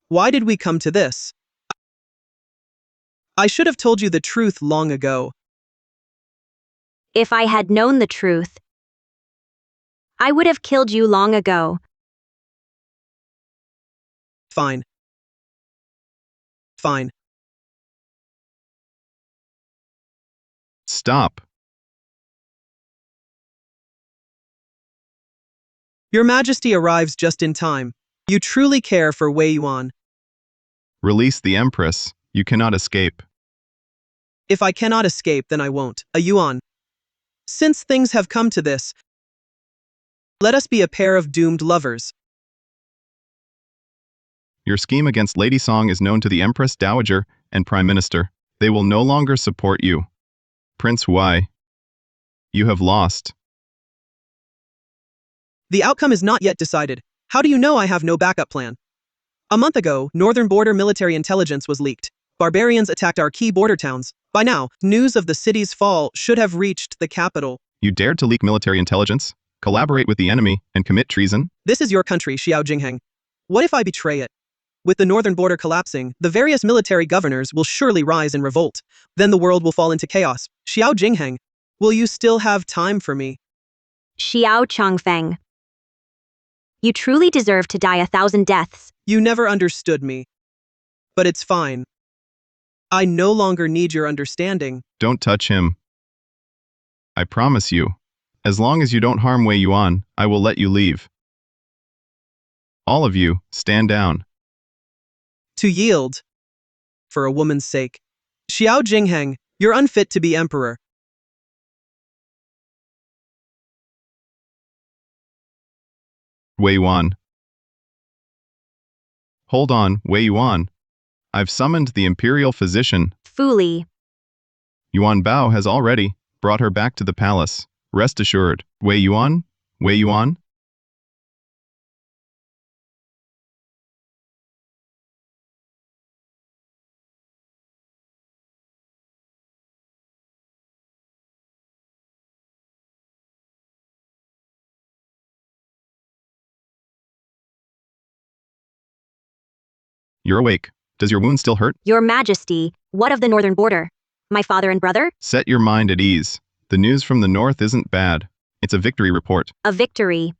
Why did we come to this? I should have told you the truth long ago. If I had known the truth, I would have killed you long ago. Fine. Fine. Stop. Your Majesty arrives just in time. You truly care for Wei Yuan. Release the Empress. You cannot escape. If I cannot escape, then I won't. Yuan. Since things have come to this, let us be a pair of doomed lovers. Your scheme against Lady Song is known to the Empress Dowager and Prime Minister. They will no longer support you. Prince Huai, you have lost. The outcome is not yet decided. How do you know I have no backup plan? A month ago, Northern Border military intelligence was leaked. Barbarians attacked our key border towns. By now, news of the city's fall should have reached the capital. You dared to leak military intelligence, collaborate with the enemy, and commit treason? This is your country, Xiao Jingheng. What if I betray it? With the northern border collapsing, the various military governors will surely rise in revolt. Then the world will fall into chaos. Xiao Jingheng, will you still have time for me? Xiao Changfeng. You truly deserve to die 1,000 deaths. You never understood me. But it's fine. I no longer need your understanding. Don't touch him. I promise you. As long as you don't harm Wei Yuan, I will let you leave. All of you, stand down. To yield. For a woman's sake. Xiao Jingheng, you're unfit to be emperor. Wei Yuan. Hold on, Wei Yuan. I've summoned the imperial physician. Fuli. Yuan Bao has already brought her back to the palace. Rest assured. Wei Yuan? Wei Yuan? You're awake. Does your wound still hurt? Your Majesty, what of the northern border? My father and brother? Set your mind at ease. The news from the north isn't bad. It's a victory report. A victory.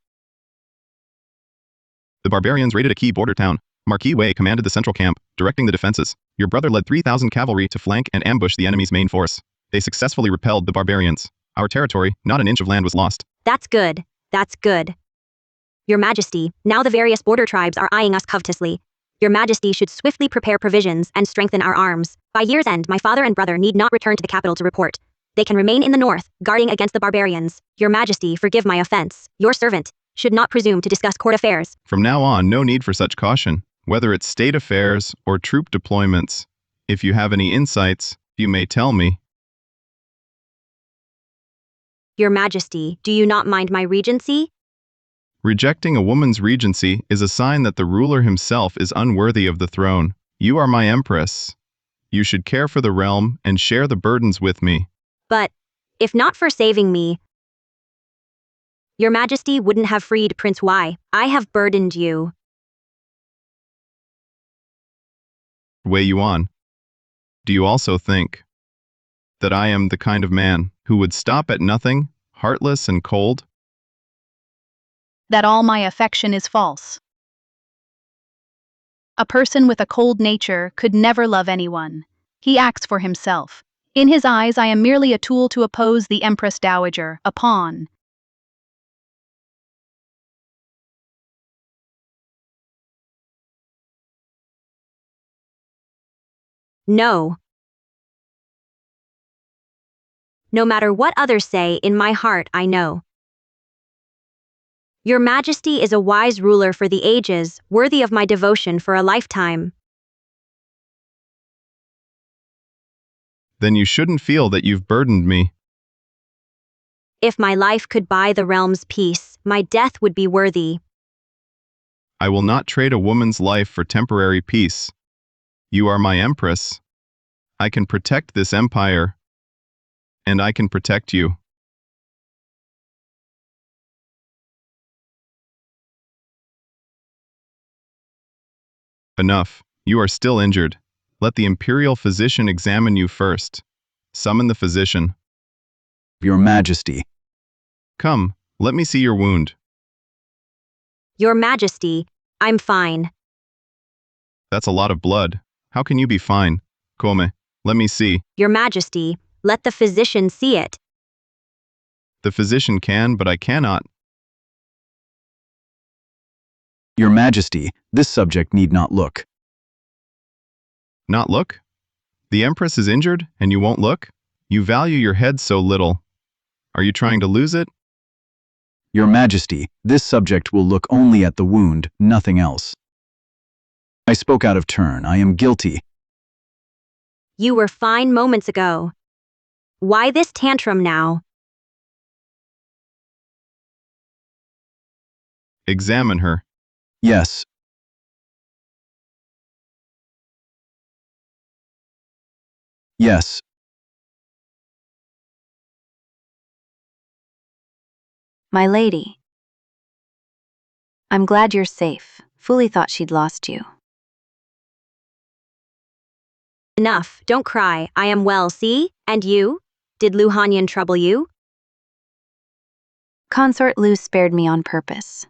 The barbarians raided a key border town. Marquis Wei commanded the central camp, directing the defenses. Your brother led 3,000 cavalry to flank and ambush the enemy's main force. They successfully repelled the barbarians. Our territory, not an inch of land was lost. That's good. That's good. Your Majesty, now the various border tribes are eyeing us covetously. Your Majesty should swiftly prepare provisions and strengthen our arms. By year's end, my father and brother need not return to the capital to report. They can remain in the north, guarding against the barbarians. Your Majesty, forgive my offense. Your servant should not presume to discuss court affairs. From now on, no need for such caution, whether it's state affairs or troop deployments. If you have any insights, you may tell me. Your Majesty, do you not mind my regency? Rejecting a woman's regency is a sign that the ruler himself is unworthy of the throne. You are my empress. You should care for the realm and share the burdens with me. But, if not for saving me, Your Majesty wouldn't have freed Prince Y. I have burdened you. Wei Yuan, do you also think that I am the kind of man who would stop at nothing, heartless and cold? That all my affection is false. A person with a cold nature could never love anyone. He acts for himself. In his eyes, I am merely a tool to oppose the Empress Dowager, a pawn. No. No matter what others say, in my heart I know. Your Majesty is a wise ruler for the ages, worthy of my devotion for a lifetime. Then you shouldn't feel that you've burdened me. If my life could buy the realm's peace, my death would be worthy. I will not trade a woman's life for temporary peace. You are my empress. I can protect this empire. And I can protect you. Enough. You are still injured. Let the imperial physician examine you first. Summon the physician. Your Majesty. Come, let me see your wound. Your Majesty, I'm fine. That's a lot of blood. How can you be fine? Come, let me see. Your Majesty, let the physician see it. The physician can, but I cannot. Your Majesty, this subject need not look. Not look? The Empress is injured, and you won't look? You value your head so little. Are you trying to lose it? Your Majesty, this subject will look only at the wound, nothing else. I spoke out of turn. I am guilty. You were fine moments ago. Why this tantrum now? Examine her. Yes. Yes. My lady. I'm glad you're safe. Fully thought she'd lost you. Enough, don't cry, I am well, see? And you? Did Lu Hanyan trouble you? Consort Lu spared me on purpose.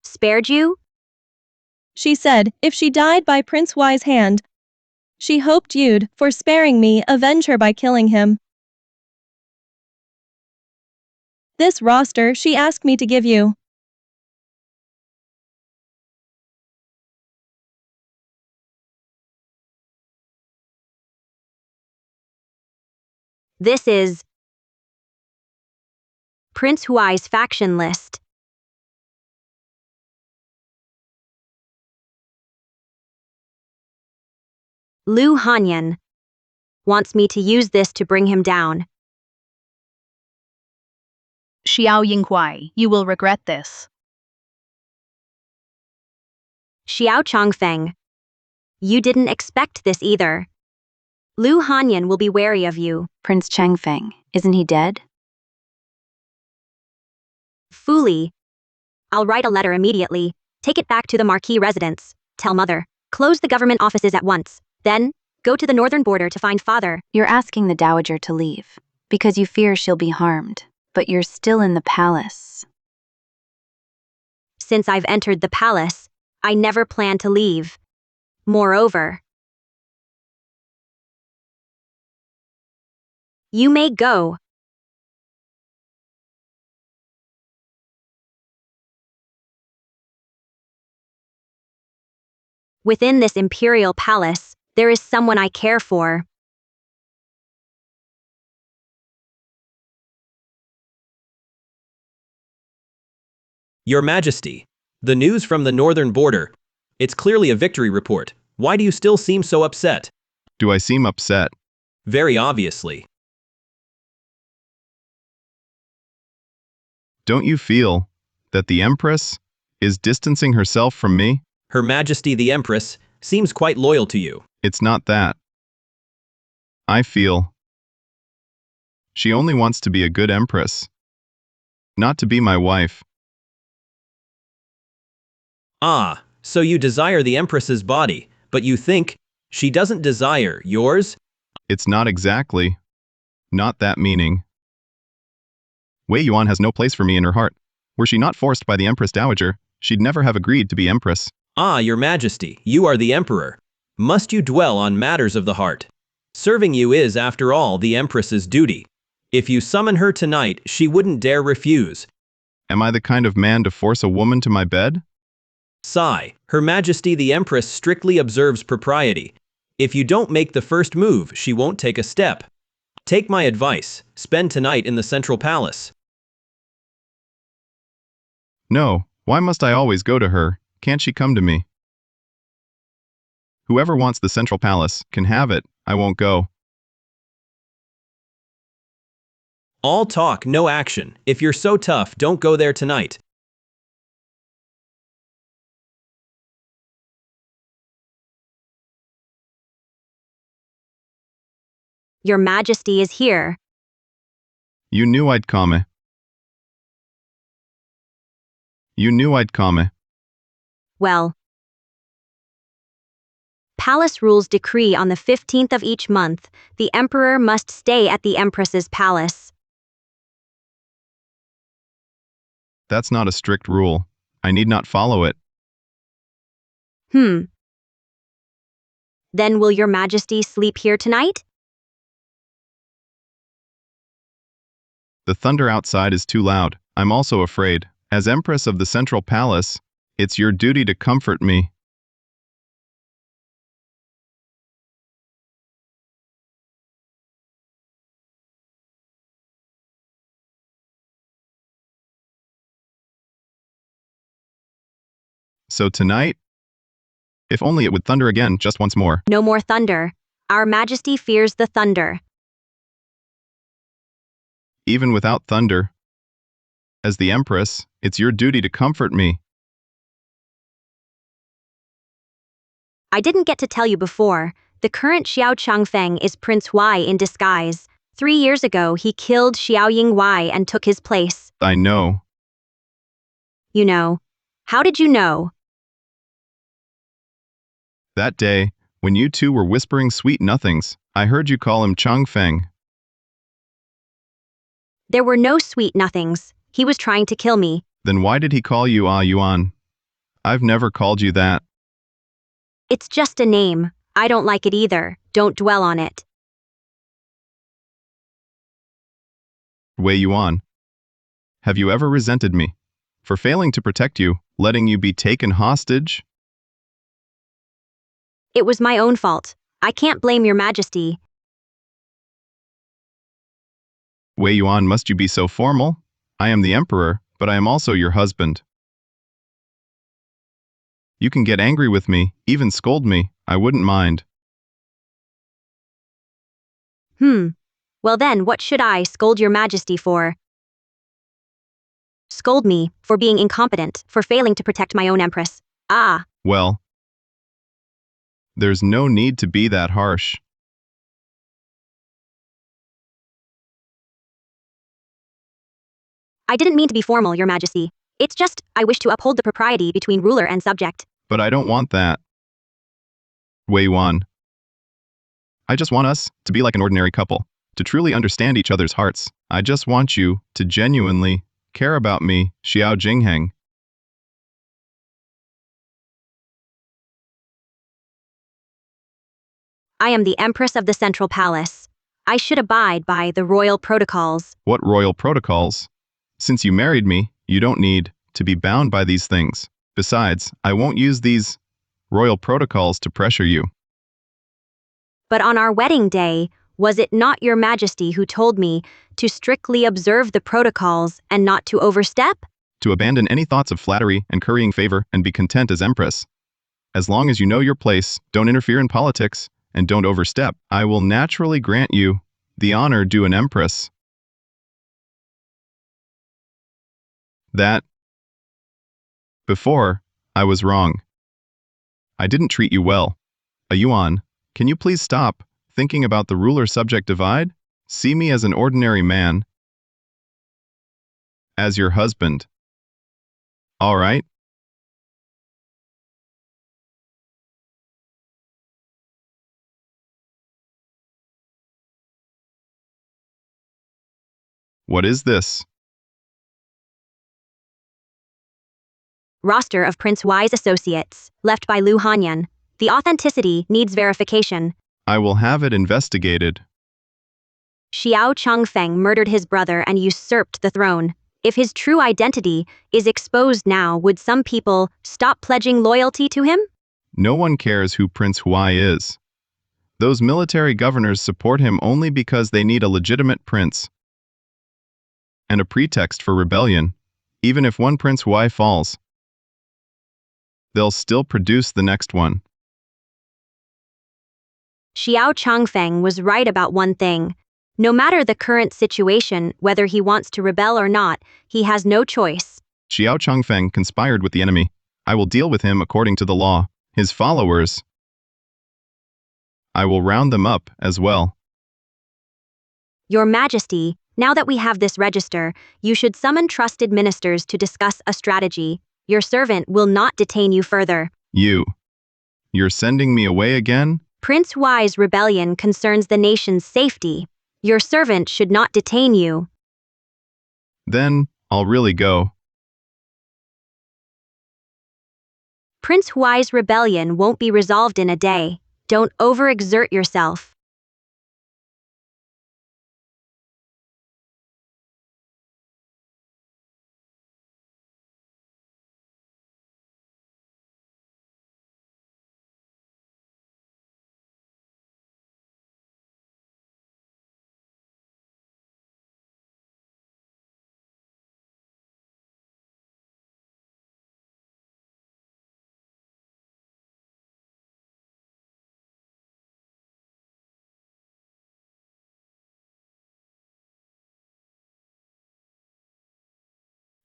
Spared you? She said, if she died by Prince Y's hand, she hoped you'd, for sparing me, avenge her by killing him. This roster she asked me to give you. This is Prince Huai's faction list. Lu Hanyan wants me to use this to bring him down. Xiao Yinghuai, you will regret this. Xiao Changfeng, you didn't expect this either. Lu Hanyan will be wary of you. Prince Changfeng, isn't he dead? Fooly. I'll write a letter immediately. Take it back to the Marquis residence. Tell mother. Close the government offices at once. Then, go to the northern border to find father. You're asking the dowager to leave, because you fear she'll be harmed, but you're still in the palace. Since I've entered the palace, I never plan to leave. Moreover, you may go. Within this imperial palace, there is someone I care for. Your Majesty, the news from the northern border. It's clearly a victory report. Why do you still seem so upset? Do I seem upset? Very obviously. Don't you feel that the Empress is distancing herself from me? Her Majesty the Empress seems quite loyal to you. It's not that. I feel she only wants to be a good Empress, not to be my wife. Ah, so you desire the Empress's body, but you think she doesn't desire yours? It's not exactly. Not that meaning. Wei Yuan has no place for me in her heart. Were she not forced by the Empress Dowager, she'd never have agreed to be Empress. Ah, Your Majesty, you are the Emperor. Must you dwell on matters of the heart? Serving you is, after all, the Empress's duty. If you summon her tonight, she wouldn't dare refuse. Am I the kind of man to force a woman to my bed? Sigh, Her Majesty the Empress strictly observes propriety. If you don't make the first move, she won't take a step. Take my advice, spend tonight in the Central Palace. No, why must I always go to her? Can't she come to me? Whoever wants the Central Palace can have it. I won't go. All talk, no action. If you're so tough, don't go there tonight. Your Majesty is here. You knew I'd come. You knew I'd come. Well, Palace rules decree on the 15th of each month, the Emperor must stay at the Empress's palace. That's not a strict rule. I need not follow it. Then will Your Majesty sleep here tonight? The thunder outside is too loud. I'm also afraid. As Empress of the Central Palace, it's your duty to comfort me. So tonight, if only it would thunder again just once more. No more thunder. Our Majesty fears the thunder. Even without thunder, as the Empress, it's your duty to comfort me. I didn't get to tell you before, the current Xiao Changfeng is Prince Y in disguise. 3 years ago, he killed Xiao Yinghuai and took his place. I know. You know. How did you know? That day, When you two were whispering sweet nothings, I heard you call him Changfeng. There were no sweet nothings. He was trying to kill me. Then why did he call you Yuan? I've never called you that. It's just a name. I don't like it either. Don't dwell on it. Wei Yuan. Have you ever resented me for failing to protect you, letting you be taken hostage? It was my own fault. I can't blame your majesty. Wei Yuan, must you be so formal? I am the emperor, but I am also your husband. You can get angry with me, even scold me, I wouldn't mind. Well then, what should I scold your majesty for? Scold me for being incompetent, for failing to protect my own empress. Ah. Well, there's no need to be that harsh. I didn't mean to be formal, your majesty. It's just, I wish to uphold the propriety between ruler and subject. But I don't want that. Wei Yuan. I just want us to be like an ordinary couple, to truly understand each other's hearts. I just want you to genuinely care about me, Xiao Jingheng. I am the empress of the central palace. I should abide by the royal protocols. What royal protocols? Since you married me, you don't need to be bound by these things. Besides, I won't use these royal protocols to pressure you. But on our wedding day, was it not your majesty who told me to strictly observe the protocols and not to overstep? To abandon any thoughts of flattery and currying favor and be content as empress. As long as you know your place, don't interfere in politics, and don't overstep, I will naturally grant you the honor due an empress. That before, I was wrong. I didn't treat you well. Yuan, can you please stop thinking about the ruler-subject divide? See me as an ordinary man. As your husband. All right? What is this? Roster of Prince Y's associates, left by Lu Hanyan. The authenticity needs verification. I will have it investigated. Xiao Changfeng murdered his brother and usurped the throne. If his true identity is exposed now, would some people stop pledging loyalty to him? No one cares who Prince Y is. Those military governors support him only because they need a legitimate prince and a pretext for rebellion. Even if one Prince Y falls, they'll still produce the next one. Xiao Changfeng was right about one thing. No matter the current situation, whether he wants to rebel or not, he has no choice. Xiao Changfeng conspired with the enemy. I will deal with him according to the law. His followers, I will round them up as well. Your Majesty, now that we have this register, you should summon trusted ministers to discuss a strategy. Your servant will not detain you further. You're sending me away again? Prince Y's rebellion concerns the nation's safety. Your servant should not detain you. Then, I'll really go. Prince Y's rebellion won't be resolved in a day. Don't overexert yourself.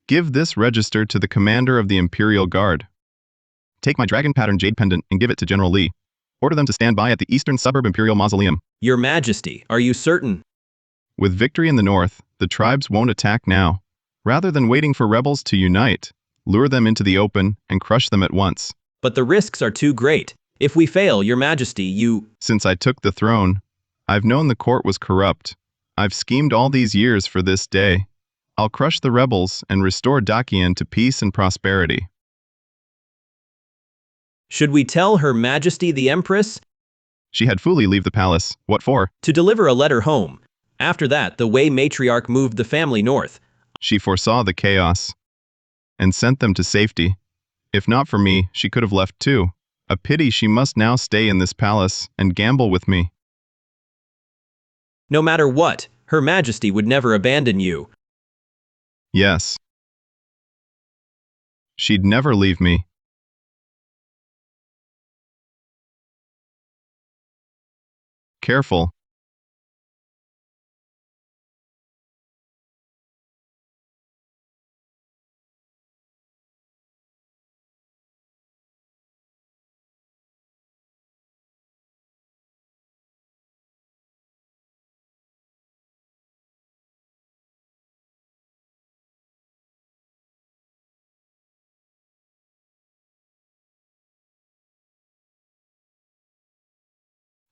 Give this register to the commander of the Imperial Guard. Take my dragon pattern jade pendant and give it to General Li. Order them to stand by at the eastern suburb Imperial Mausoleum. Your Majesty, are you certain? With victory in the north, the tribes won't attack now. Rather than waiting for rebels to unite, lure them into the open and crush them at once. But the risks are too great. If we fail, your majesty, you... Since I took the throne, I've known the court was corrupt. I've schemed all these years for this day. I'll crush the rebels and restore Dakian to peace and prosperity. Should we tell her majesty the empress? She had fully leave the palace. What for? To deliver a letter home. After that, the Wei matriarch moved the family north. She foresaw the chaos and sent them to safety. If not for me, she could have left too. A pity she must now stay in this palace and gamble with me. No matter what, her majesty would never abandon you. Yes. She'd never leave me. Careful.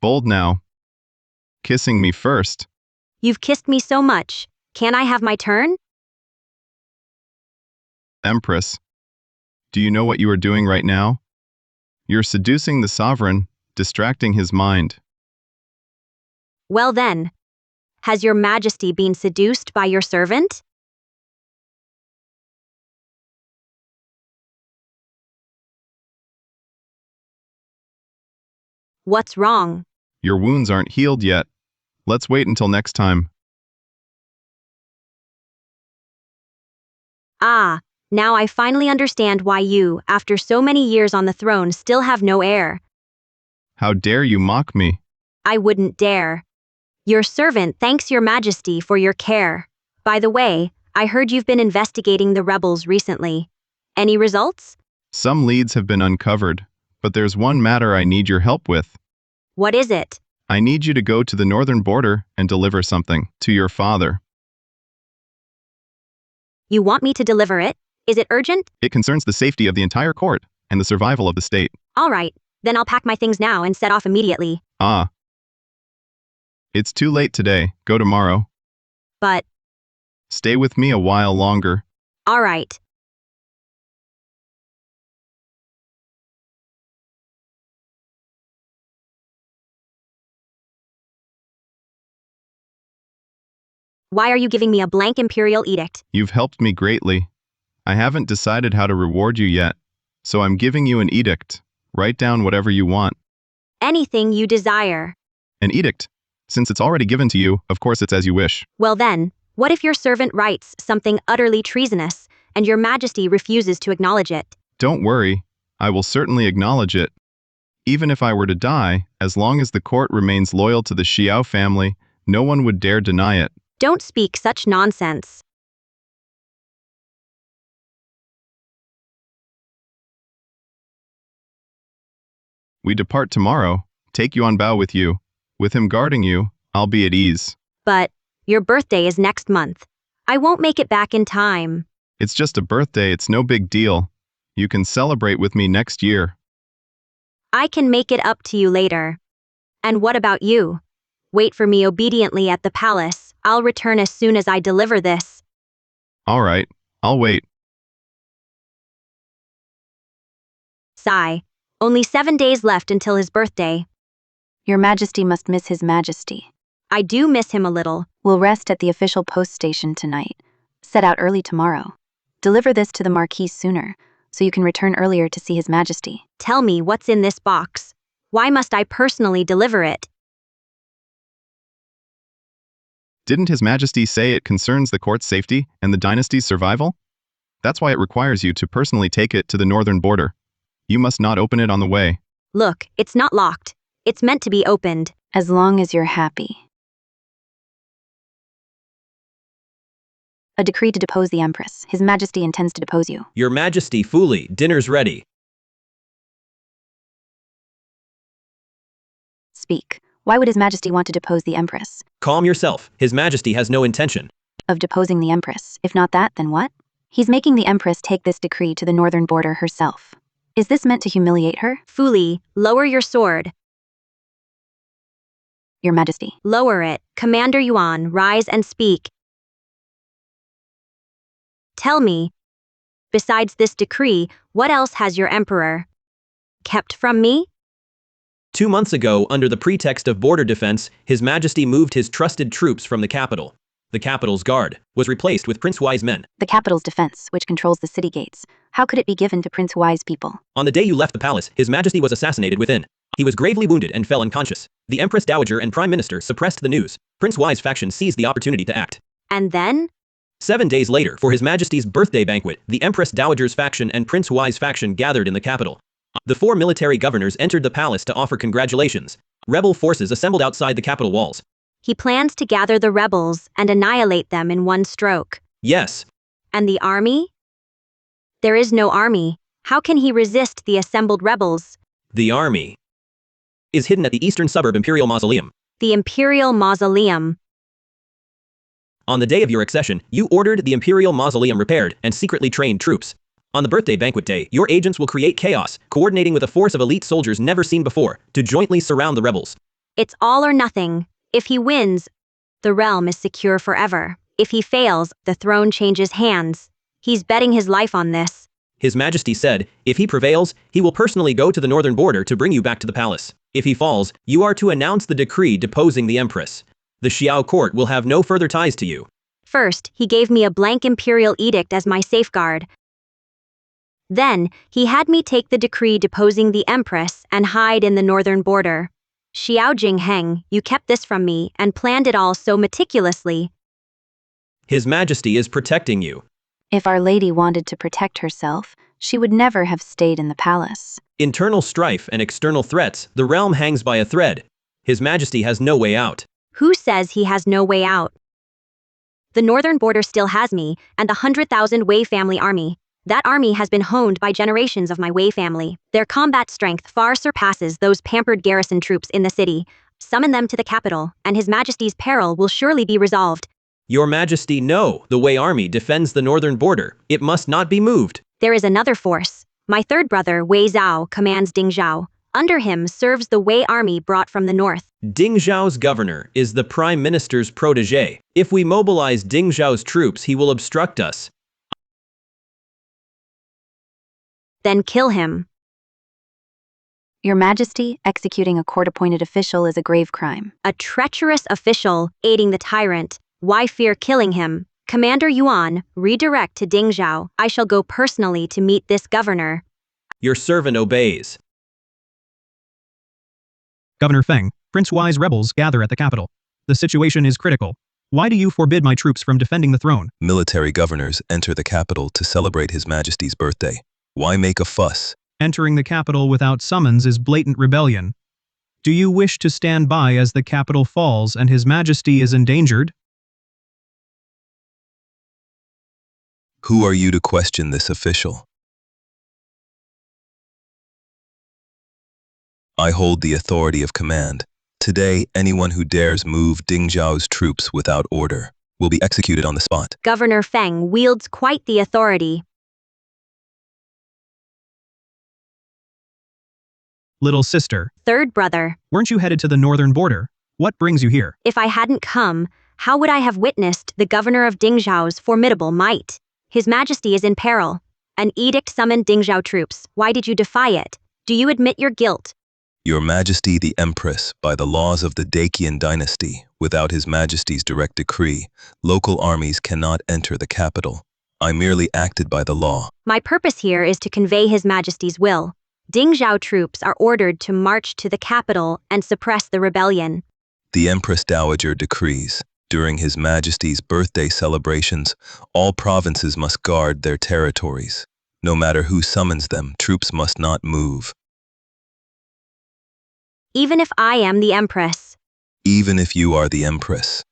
Bold now. Kissing me first. You've kissed me so much. Can I have my turn? Empress, do you know what you are doing right now? You're seducing the sovereign, distracting his mind. Well then, has your majesty been seduced by your servant? What's wrong? Your wounds aren't healed yet. Let's wait until next time. Ah, now I finally understand why you, after so many years on the throne, still have no heir. How dare you mock me? I wouldn't dare. Your servant thanks your majesty for your care. By the way, I heard you've been investigating the rebels recently. Any results? Some leads have been uncovered, but there's one matter I need your help with. What is it? I need you to go to the northern border and deliver something to your father. You want me to deliver it? Is it urgent? It concerns the safety of the entire court and the survival of the state. All right, then I'll pack my things now and set off immediately. Ah. It's too late today. Go tomorrow. But... Stay with me a while longer. All right. Why are you giving me a blank imperial edict? You've helped me greatly. I haven't decided how to reward you yet, so I'm giving you an edict. Write down whatever you want. Anything you desire. An edict? Since it's already given to you, of course it's as you wish. Well then, what if your servant writes something utterly treasonous, and your majesty refuses to acknowledge it? Don't worry, I will certainly acknowledge it. Even if I were to die, as long as the court remains loyal to the Xiao family, no one would dare deny it. Don't speak such nonsense. We depart tomorrow. Take Yuanbao with you. With him guarding you, I'll be at ease. But your birthday is next month. I won't make it back in time. It's just a birthday, it's no big deal. You can celebrate with me next year. I can make it up to you later. And what about you? Wait for me obediently at the palace. I'll return as soon as I deliver this. All right, I'll wait. Sigh. Only 7 days left until his birthday. Your Majesty must miss His Majesty. I do miss him a little. We'll rest at the official post station tonight. Set out early tomorrow. Deliver this to the Marquis sooner, so you can return earlier to see His Majesty. Tell me what's in this box. Why must I personally deliver it? Didn't His Majesty say it concerns the court's safety and the dynasty's survival? That's why it requires you to personally take it to the northern border. You must not open it on the way. Look, it's not locked. It's meant to be opened. As long as you're happy. A decree to depose the Empress. His Majesty intends to depose you. Your Majesty, fully, dinner's ready. Speak. Why would His Majesty want to depose the Empress? Calm yourself. His Majesty has no intention of deposing the Empress. If not that, then what? He's making the Empress take this decree to the northern border herself. Is this meant to humiliate her? Fuli, lower your sword. Your Majesty. Lower it. Commander Yuan, rise and speak. Tell me, besides this decree, what else has your emperor kept from me? 2 months ago, under the pretext of border defense, His Majesty moved his trusted troops from the capital. The capital's guard was replaced with Prince Huai's men. The capital's defense, which controls the city gates. How could it be given to Prince Huai's people? On the day you left the palace, His Majesty was assassinated within. He was gravely wounded and fell unconscious. The Empress Dowager and Prime Minister suppressed the news. Prince Huai's faction seized the opportunity to act. And then? 7 days later, for His Majesty's birthday banquet, the Empress Dowager's faction and Prince Huai's faction gathered in the capital. The 4 military governors entered the palace to offer congratulations. Rebel forces assembled outside the capital walls. He plans to gather the rebels and annihilate them in one stroke. Yes. And the army? There is no army. How can he resist the assembled rebels? The army is hidden at the eastern suburb Imperial Mausoleum. The Imperial Mausoleum. On the day of your accession, you ordered the Imperial Mausoleum repaired and secretly trained troops. On the birthday banquet day, your agents will create chaos, coordinating with a force of elite soldiers never seen before, to jointly surround the rebels. It's all or nothing. If he wins, the realm is secure forever. If he fails, the throne changes hands. He's betting his life on this. His Majesty said, if he prevails, he will personally go to the northern border to bring you back to the palace. If he falls, you are to announce the decree deposing the Empress. The Xiao court will have no further ties to you. First, he gave me a blank imperial edict as my safeguard. Then, he had me take the decree deposing the Empress and hide in the northern border. Xiao Jingheng, you kept this from me and planned it all so meticulously. His Majesty is protecting you. If Our Lady wanted to protect herself, she would never have stayed in the palace. Internal strife and external threats, the realm hangs by a thread. His Majesty has no way out. Who says he has no way out? The northern border still has me, and the 100,000 Wei family army. That army has been honed by generations of my Wei family. Their combat strength far surpasses those pampered garrison troops in the city. Summon them to the capital, and His Majesty's peril will surely be resolved. Your Majesty, no. The Wei army defends the northern border. It must not be moved. There is another force. My third brother, Wei Zhao, commands Ding Zhao. Under him serves the Wei army brought from the north. Ding Zhao's governor is the Prime Minister's protege. If we mobilize Ding Zhao's troops, he will obstruct us. Then kill him. Your Majesty, executing a court-appointed official is a grave crime. A treacherous official, aiding the tyrant. Why fear killing him? Commander Yuan, redirect to Ding Zhao. I shall go personally to meet this governor. Your servant obeys. Governor Feng, Prince Huai's rebels gather at the capital. The situation is critical. Why do you forbid my troops from defending the throne? Military governors enter the capital to celebrate His Majesty's birthday. Why make a fuss? Entering the capital without summons is blatant rebellion. Do you wish to stand by as the capital falls and His Majesty is endangered? Who are you to question this official? I hold the authority of command. Today, anyone who dares move Ding Zhao's troops without order will be executed on the spot. Governor Feng wields quite the authority. Little sister. Third brother. Weren't you headed to the northern border? What brings you here? If I hadn't come, how would I have witnessed the governor of Ding Zhao's formidable might? His Majesty is in peril. An edict summoned Ding Zhao troops. Why did you defy it? Do you admit your guilt? Your Majesty the Empress, by the laws of the Dacian dynasty, without His Majesty's direct decree, local armies cannot enter the capital. I merely acted by the law. My purpose here is to convey His Majesty's will. Ding Zhao troops are ordered to march to the capital and suppress the rebellion. The Empress Dowager decrees, during His Majesty's birthday celebrations, all provinces must guard their territories. No matter who summons them, troops must not move. Even if I am the Empress. Even if you are the Empress.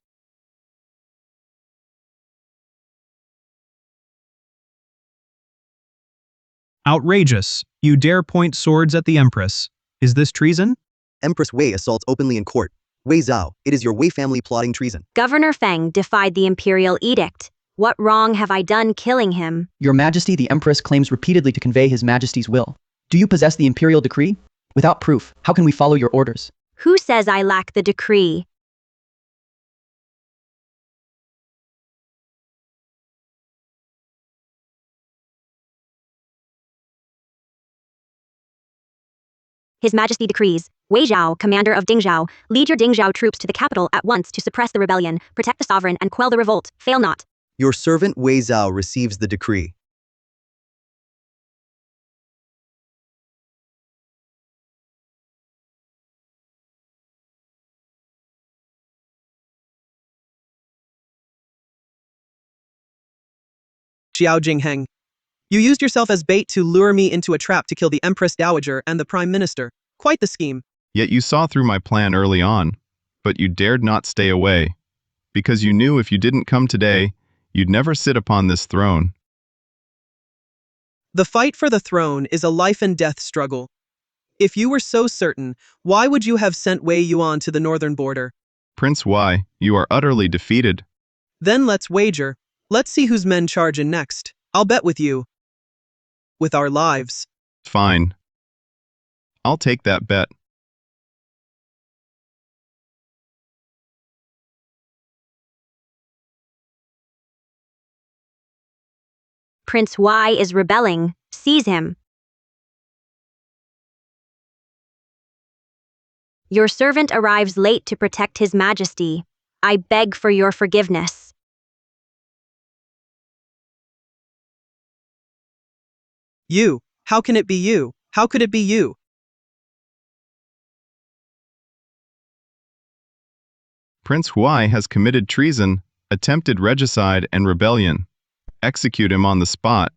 Outrageous. You dare point swords at the Empress. Is this treason? Empress Wei assaults openly in court. Wei Zhao, it is your Wei family plotting treason. Governor Feng defied the imperial edict. What wrong have I done killing him? Your Majesty the Empress claims repeatedly to convey His Majesty's will. Do you possess the imperial decree? Without proof, how can we follow your orders? Who says I lack the decree? His Majesty decrees, Wei Zhao, commander of Dingzhao, lead your Dingzhao troops to the capital at once to suppress the rebellion, protect the sovereign, and quell the revolt. Fail not. Your servant Wei Zhao receives the decree. Xiao Jingheng. You used yourself as bait to lure me into a trap to kill the Empress Dowager and the Prime Minister. Quite the scheme. Yet you saw through my plan early on, but you dared not stay away, because you knew if you didn't come today, you'd never sit upon this throne. The fight for the throne is a life and death struggle. If you were so certain, why would you have sent Wei Yuan to the northern border? Prince Y, you are utterly defeated. Then let's wager. Let's see whose men charge in next. I'll bet with you. With our lives. Fine. I'll take that bet. Prince Y is rebelling. Seize him. Your servant arrives late to protect His Majesty. I beg for your forgiveness. You. How can it be you? How could it be you? Prince Y has committed treason, attempted regicide, and rebellion. Execute him on the spot.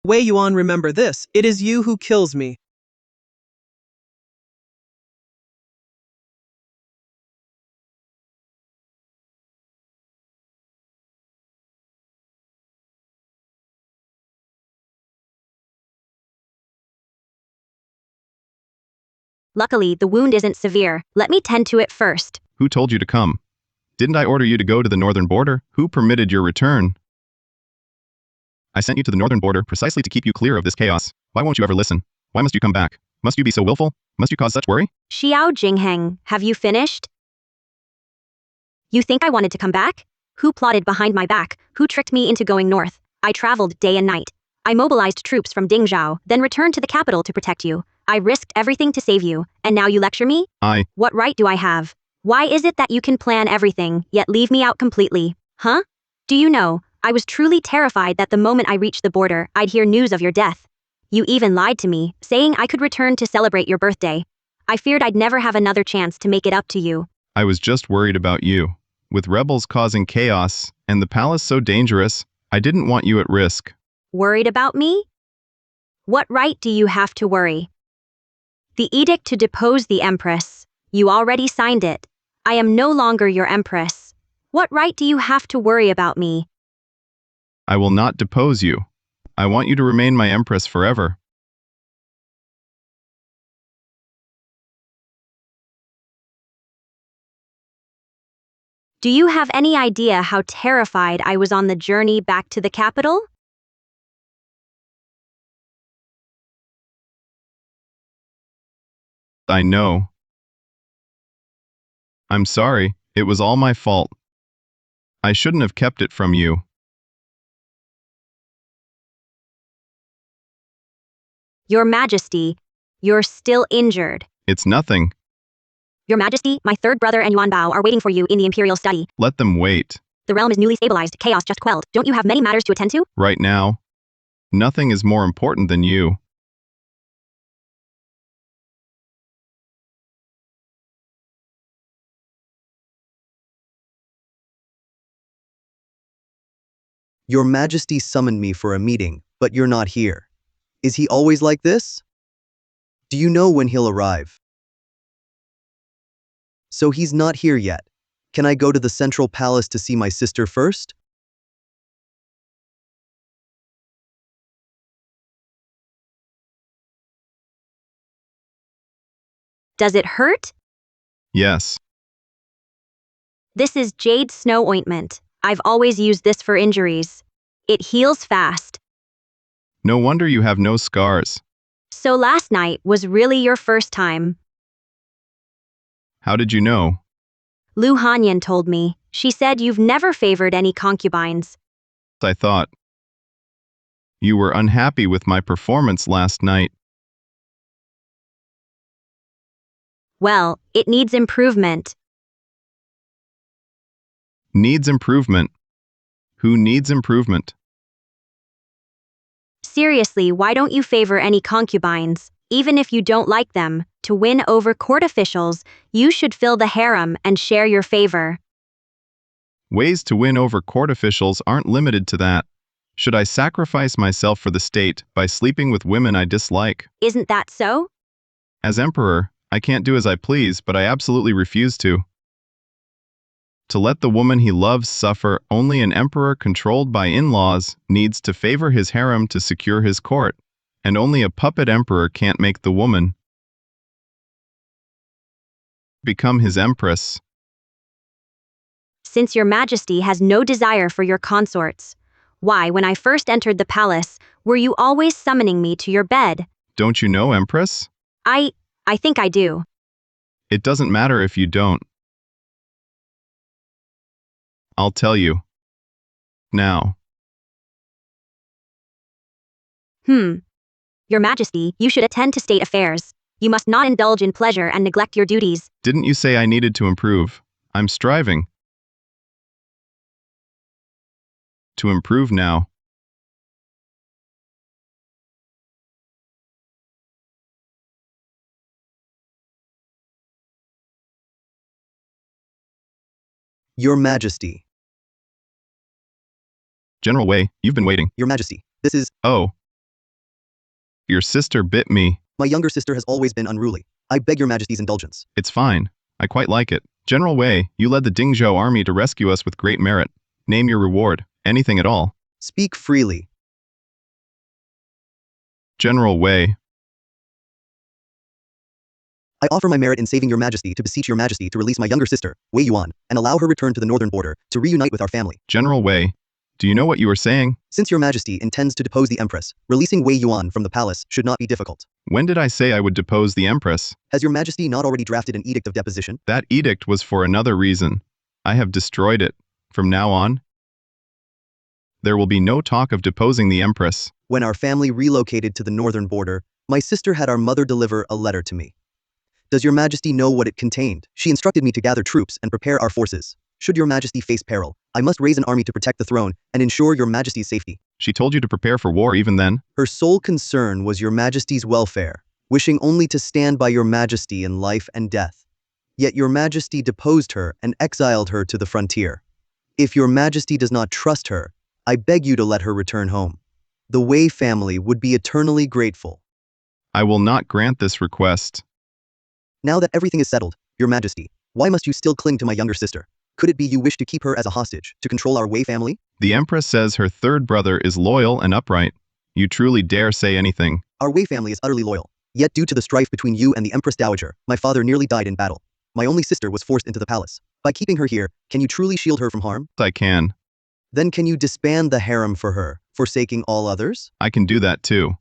Wei Yuan, remember this. It is you who kills me. Luckily, the wound isn't severe. Let me tend to it first. Who told you to come? Didn't I order you to go to the northern border? Who permitted your return? I sent you to the northern border precisely to keep you clear of this chaos. Why won't you ever listen? Why must you come back? Must you be so willful? Must you cause such worry? Xiao Jingheng, have you finished? You think I wanted to come back? Who plotted behind my back? Who tricked me into going north? I traveled day and night. I mobilized troops from Dingzhao, then returned to the capital to protect you. I risked everything to save you, and now you lecture me? What right do I have? Why is it that you can plan everything, yet leave me out completely? Huh? Do you know, I was truly terrified that the moment I reached the border, I'd hear news of your death. You even lied to me, saying I could return to celebrate your birthday. I feared I'd never have another chance to make it up to you. I was just worried about you. With rebels causing chaos, and the palace so dangerous, I didn't want you at risk. Worried about me? What right do you have to worry? The edict to depose the empress. You already signed it. I am no longer your empress. What right do you have to worry about me? I will not depose you. I want you to remain my empress forever. Do you have any idea how terrified I was on the journey back to the capital? I know. I'm sorry, it was all my fault. I shouldn't have kept it from you. Your Majesty, you're still injured. It's nothing. Your Majesty, my third brother and Yuan Bao are waiting for you in the imperial study. Let them wait. The realm is newly stabilized, chaos just quelled. Don't you have many matters to attend to? Right now, nothing is more important than you. Your Majesty summoned me for a meeting, but you're not here. Is he always like this? Do you know when he'll arrive? So he's not here yet. Can I go to the central palace to see my sister first? Does it hurt? Yes. This is jade snow ointment. I've always used this for injuries. It heals fast. No wonder you have no scars. So last night was really your first time. How did you know? Lu Hanyan told me. She said you've never favored any concubines. I thought. You were unhappy with my performance last night. Well, it needs improvement. Needs improvement. Who needs improvement? Seriously, why don't you favor any concubines? Even if you don't like them, to win over court officials, you should fill the harem and share your favor. Ways to win over court officials aren't limited to that. Should I sacrifice myself for the state by sleeping with women I dislike? Isn't that so? As emperor, I can't do as I please, but I absolutely refuse to. To let the woman he loves suffer, only an emperor controlled by in-laws needs to favor his harem to secure his court, and only a puppet emperor can't make the woman become his empress. Since your majesty has no desire for your consorts, why, when I first entered the palace, were you always summoning me to your bed? Don't you know, Empress? I think I do. It doesn't matter if you don't. I'll tell you. Now. Your majesty, you should attend to state affairs. You must not indulge in pleasure and neglect your duties. Didn't you say I needed to improve? I'm striving to improve now. Your Majesty. General Wei, you've been waiting. Your Majesty, this is... Oh. Your sister bit me. My younger sister has always been unruly. I beg your Majesty's indulgence. It's fine. I quite like it. General Wei, you led the Dingzhou army to rescue us with great merit. Name your reward. Anything at all. Speak freely. General Wei. I offer my merit in saving your Majesty to beseech your Majesty to release my younger sister, Wei Yuan, and allow her return to the northern border to reunite with our family. General Wei, do you know what you are saying? Since your Majesty intends to depose the Empress, releasing Wei Yuan from the palace should not be difficult. When did I say I would depose the Empress? Has your Majesty not already drafted an edict of deposition? That edict was for another reason. I have destroyed it. From now on, there will be no talk of deposing the Empress. When our family relocated to the northern border, my sister had our mother deliver a letter to me. Does your Majesty know what it contained? She instructed me to gather troops and prepare our forces. Should your Majesty face peril, I must raise an army to protect the throne and ensure your Majesty's safety. She told you to prepare for war even then? Her sole concern was your Majesty's welfare, wishing only to stand by your Majesty in life and death. Yet your Majesty deposed her and exiled her to the frontier. If your Majesty does not trust her, I beg you to let her return home. The Wei family would be eternally grateful. I will not grant this request. Now that everything is settled, your Majesty, why must you still cling to my younger sister? Could it be you wish to keep her as a hostage, to control our Wei family? The Empress says her third brother is loyal and upright. You truly dare say anything. Our Wei family is utterly loyal. Yet due to the strife between you and the Empress Dowager, my father nearly died in battle. My only sister was forced into the palace. By keeping her here, can you truly shield her from harm? I can. Then can you disband the harem for her, forsaking all others? I can do that too.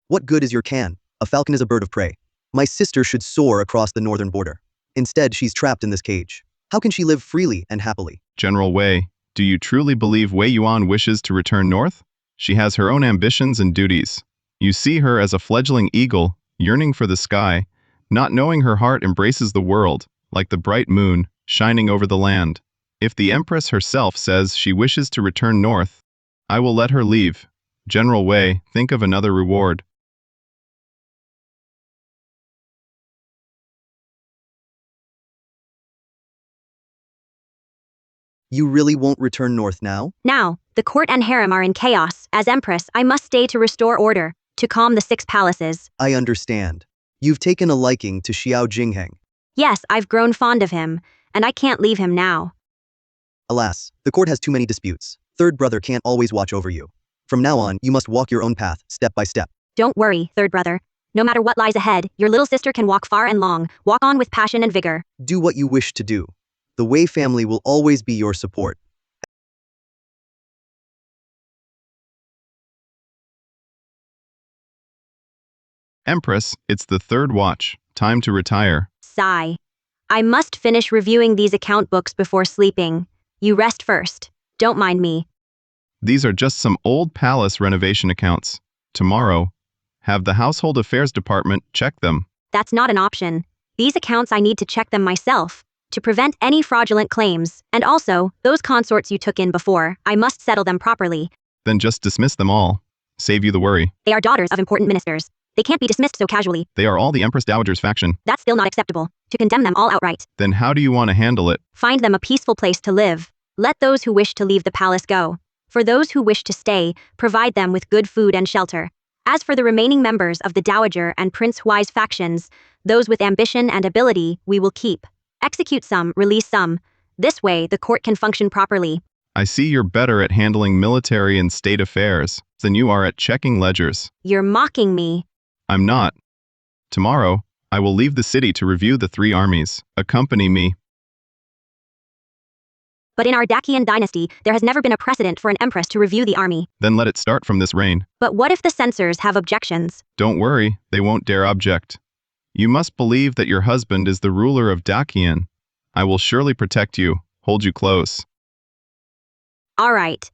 What good is your can? A falcon is a bird of prey. My sister should soar across the northern border. Instead, she's trapped in this cage. How can she live freely and happily? General Wei, do you truly believe Wei Yuan wishes to return north? She has her own ambitions and duties. You see her as a fledgling eagle, yearning for the sky, not knowing her heart embraces the world, like the bright moon, shining over the land. If the Empress herself says she wishes to return north, I will let her leave. General Wei, think of another reward. You really won't return north now? Now, the court and harem are in chaos. As Empress, I must stay to restore order, to calm the six palaces. I understand. You've taken a liking to Xiao Jingheng. Yes, I've grown fond of him, and I can't leave him now. Alas, the court has too many disputes. Third brother can't always watch over you. From now on, you must walk your own path, step by step. Don't worry, third brother. No matter what lies ahead, your little sister can walk far and long, walk on with passion and vigor. Do what you wish to do. The Wei family will always be your support. Empress, it's the third watch. Time to retire. Sigh. I must finish reviewing these account books before sleeping. You rest first. Don't mind me. These are just some old palace renovation accounts. Tomorrow, have the Household Affairs Department check them. That's not an option. These accounts I need to check them myself, to prevent any fraudulent claims, and also, those consorts you took in before, I must settle them properly. Then just dismiss them all. Save you the worry. They are daughters of important ministers. They can't be dismissed so casually. They are all the Empress Dowager's faction. That's still not acceptable. To condemn them all outright. Then how do you want to handle it? Find them a peaceful place to live. Let those who wish to leave the palace go. For those who wish to stay, provide them with good food and shelter. As for the remaining members of the Dowager and Prince Huai's factions, those with ambition and ability, we will keep. Execute some, release some. This way, the court can function properly. I see you're better at handling military and state affairs than you are at checking ledgers. You're mocking me. I'm not. Tomorrow, I will leave the city to review the 3 armies. Accompany me. But in our Dacian dynasty, there has never been a precedent for an empress to review the army. Then let it start from this reign. But what if the censors have objections? Don't worry, they won't dare object. You must believe that your husband is the ruler of Dacian. I will surely protect you, hold you close. All right.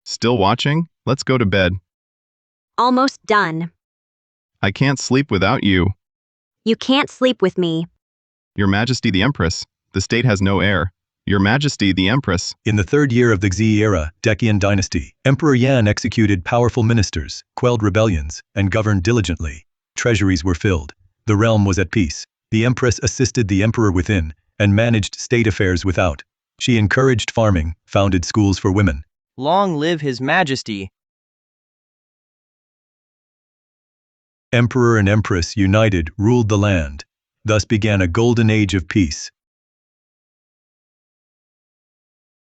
Still watching? Let's go to bed. Almost done. I can't sleep without you. You can't sleep with me. Your Majesty the Empress, the state has no heir. Your Majesty the Empress. In the 3rd year of the Xi era, Dacian dynasty, Emperor Yan executed powerful ministers, quelled rebellions, and governed diligently. Treasuries were filled. The realm was at peace. The Empress assisted the Emperor within, and managed state affairs without. She encouraged farming, founded schools for women. Long live His Majesty. Emperor and Empress united ruled the land. Thus began a golden age of peace.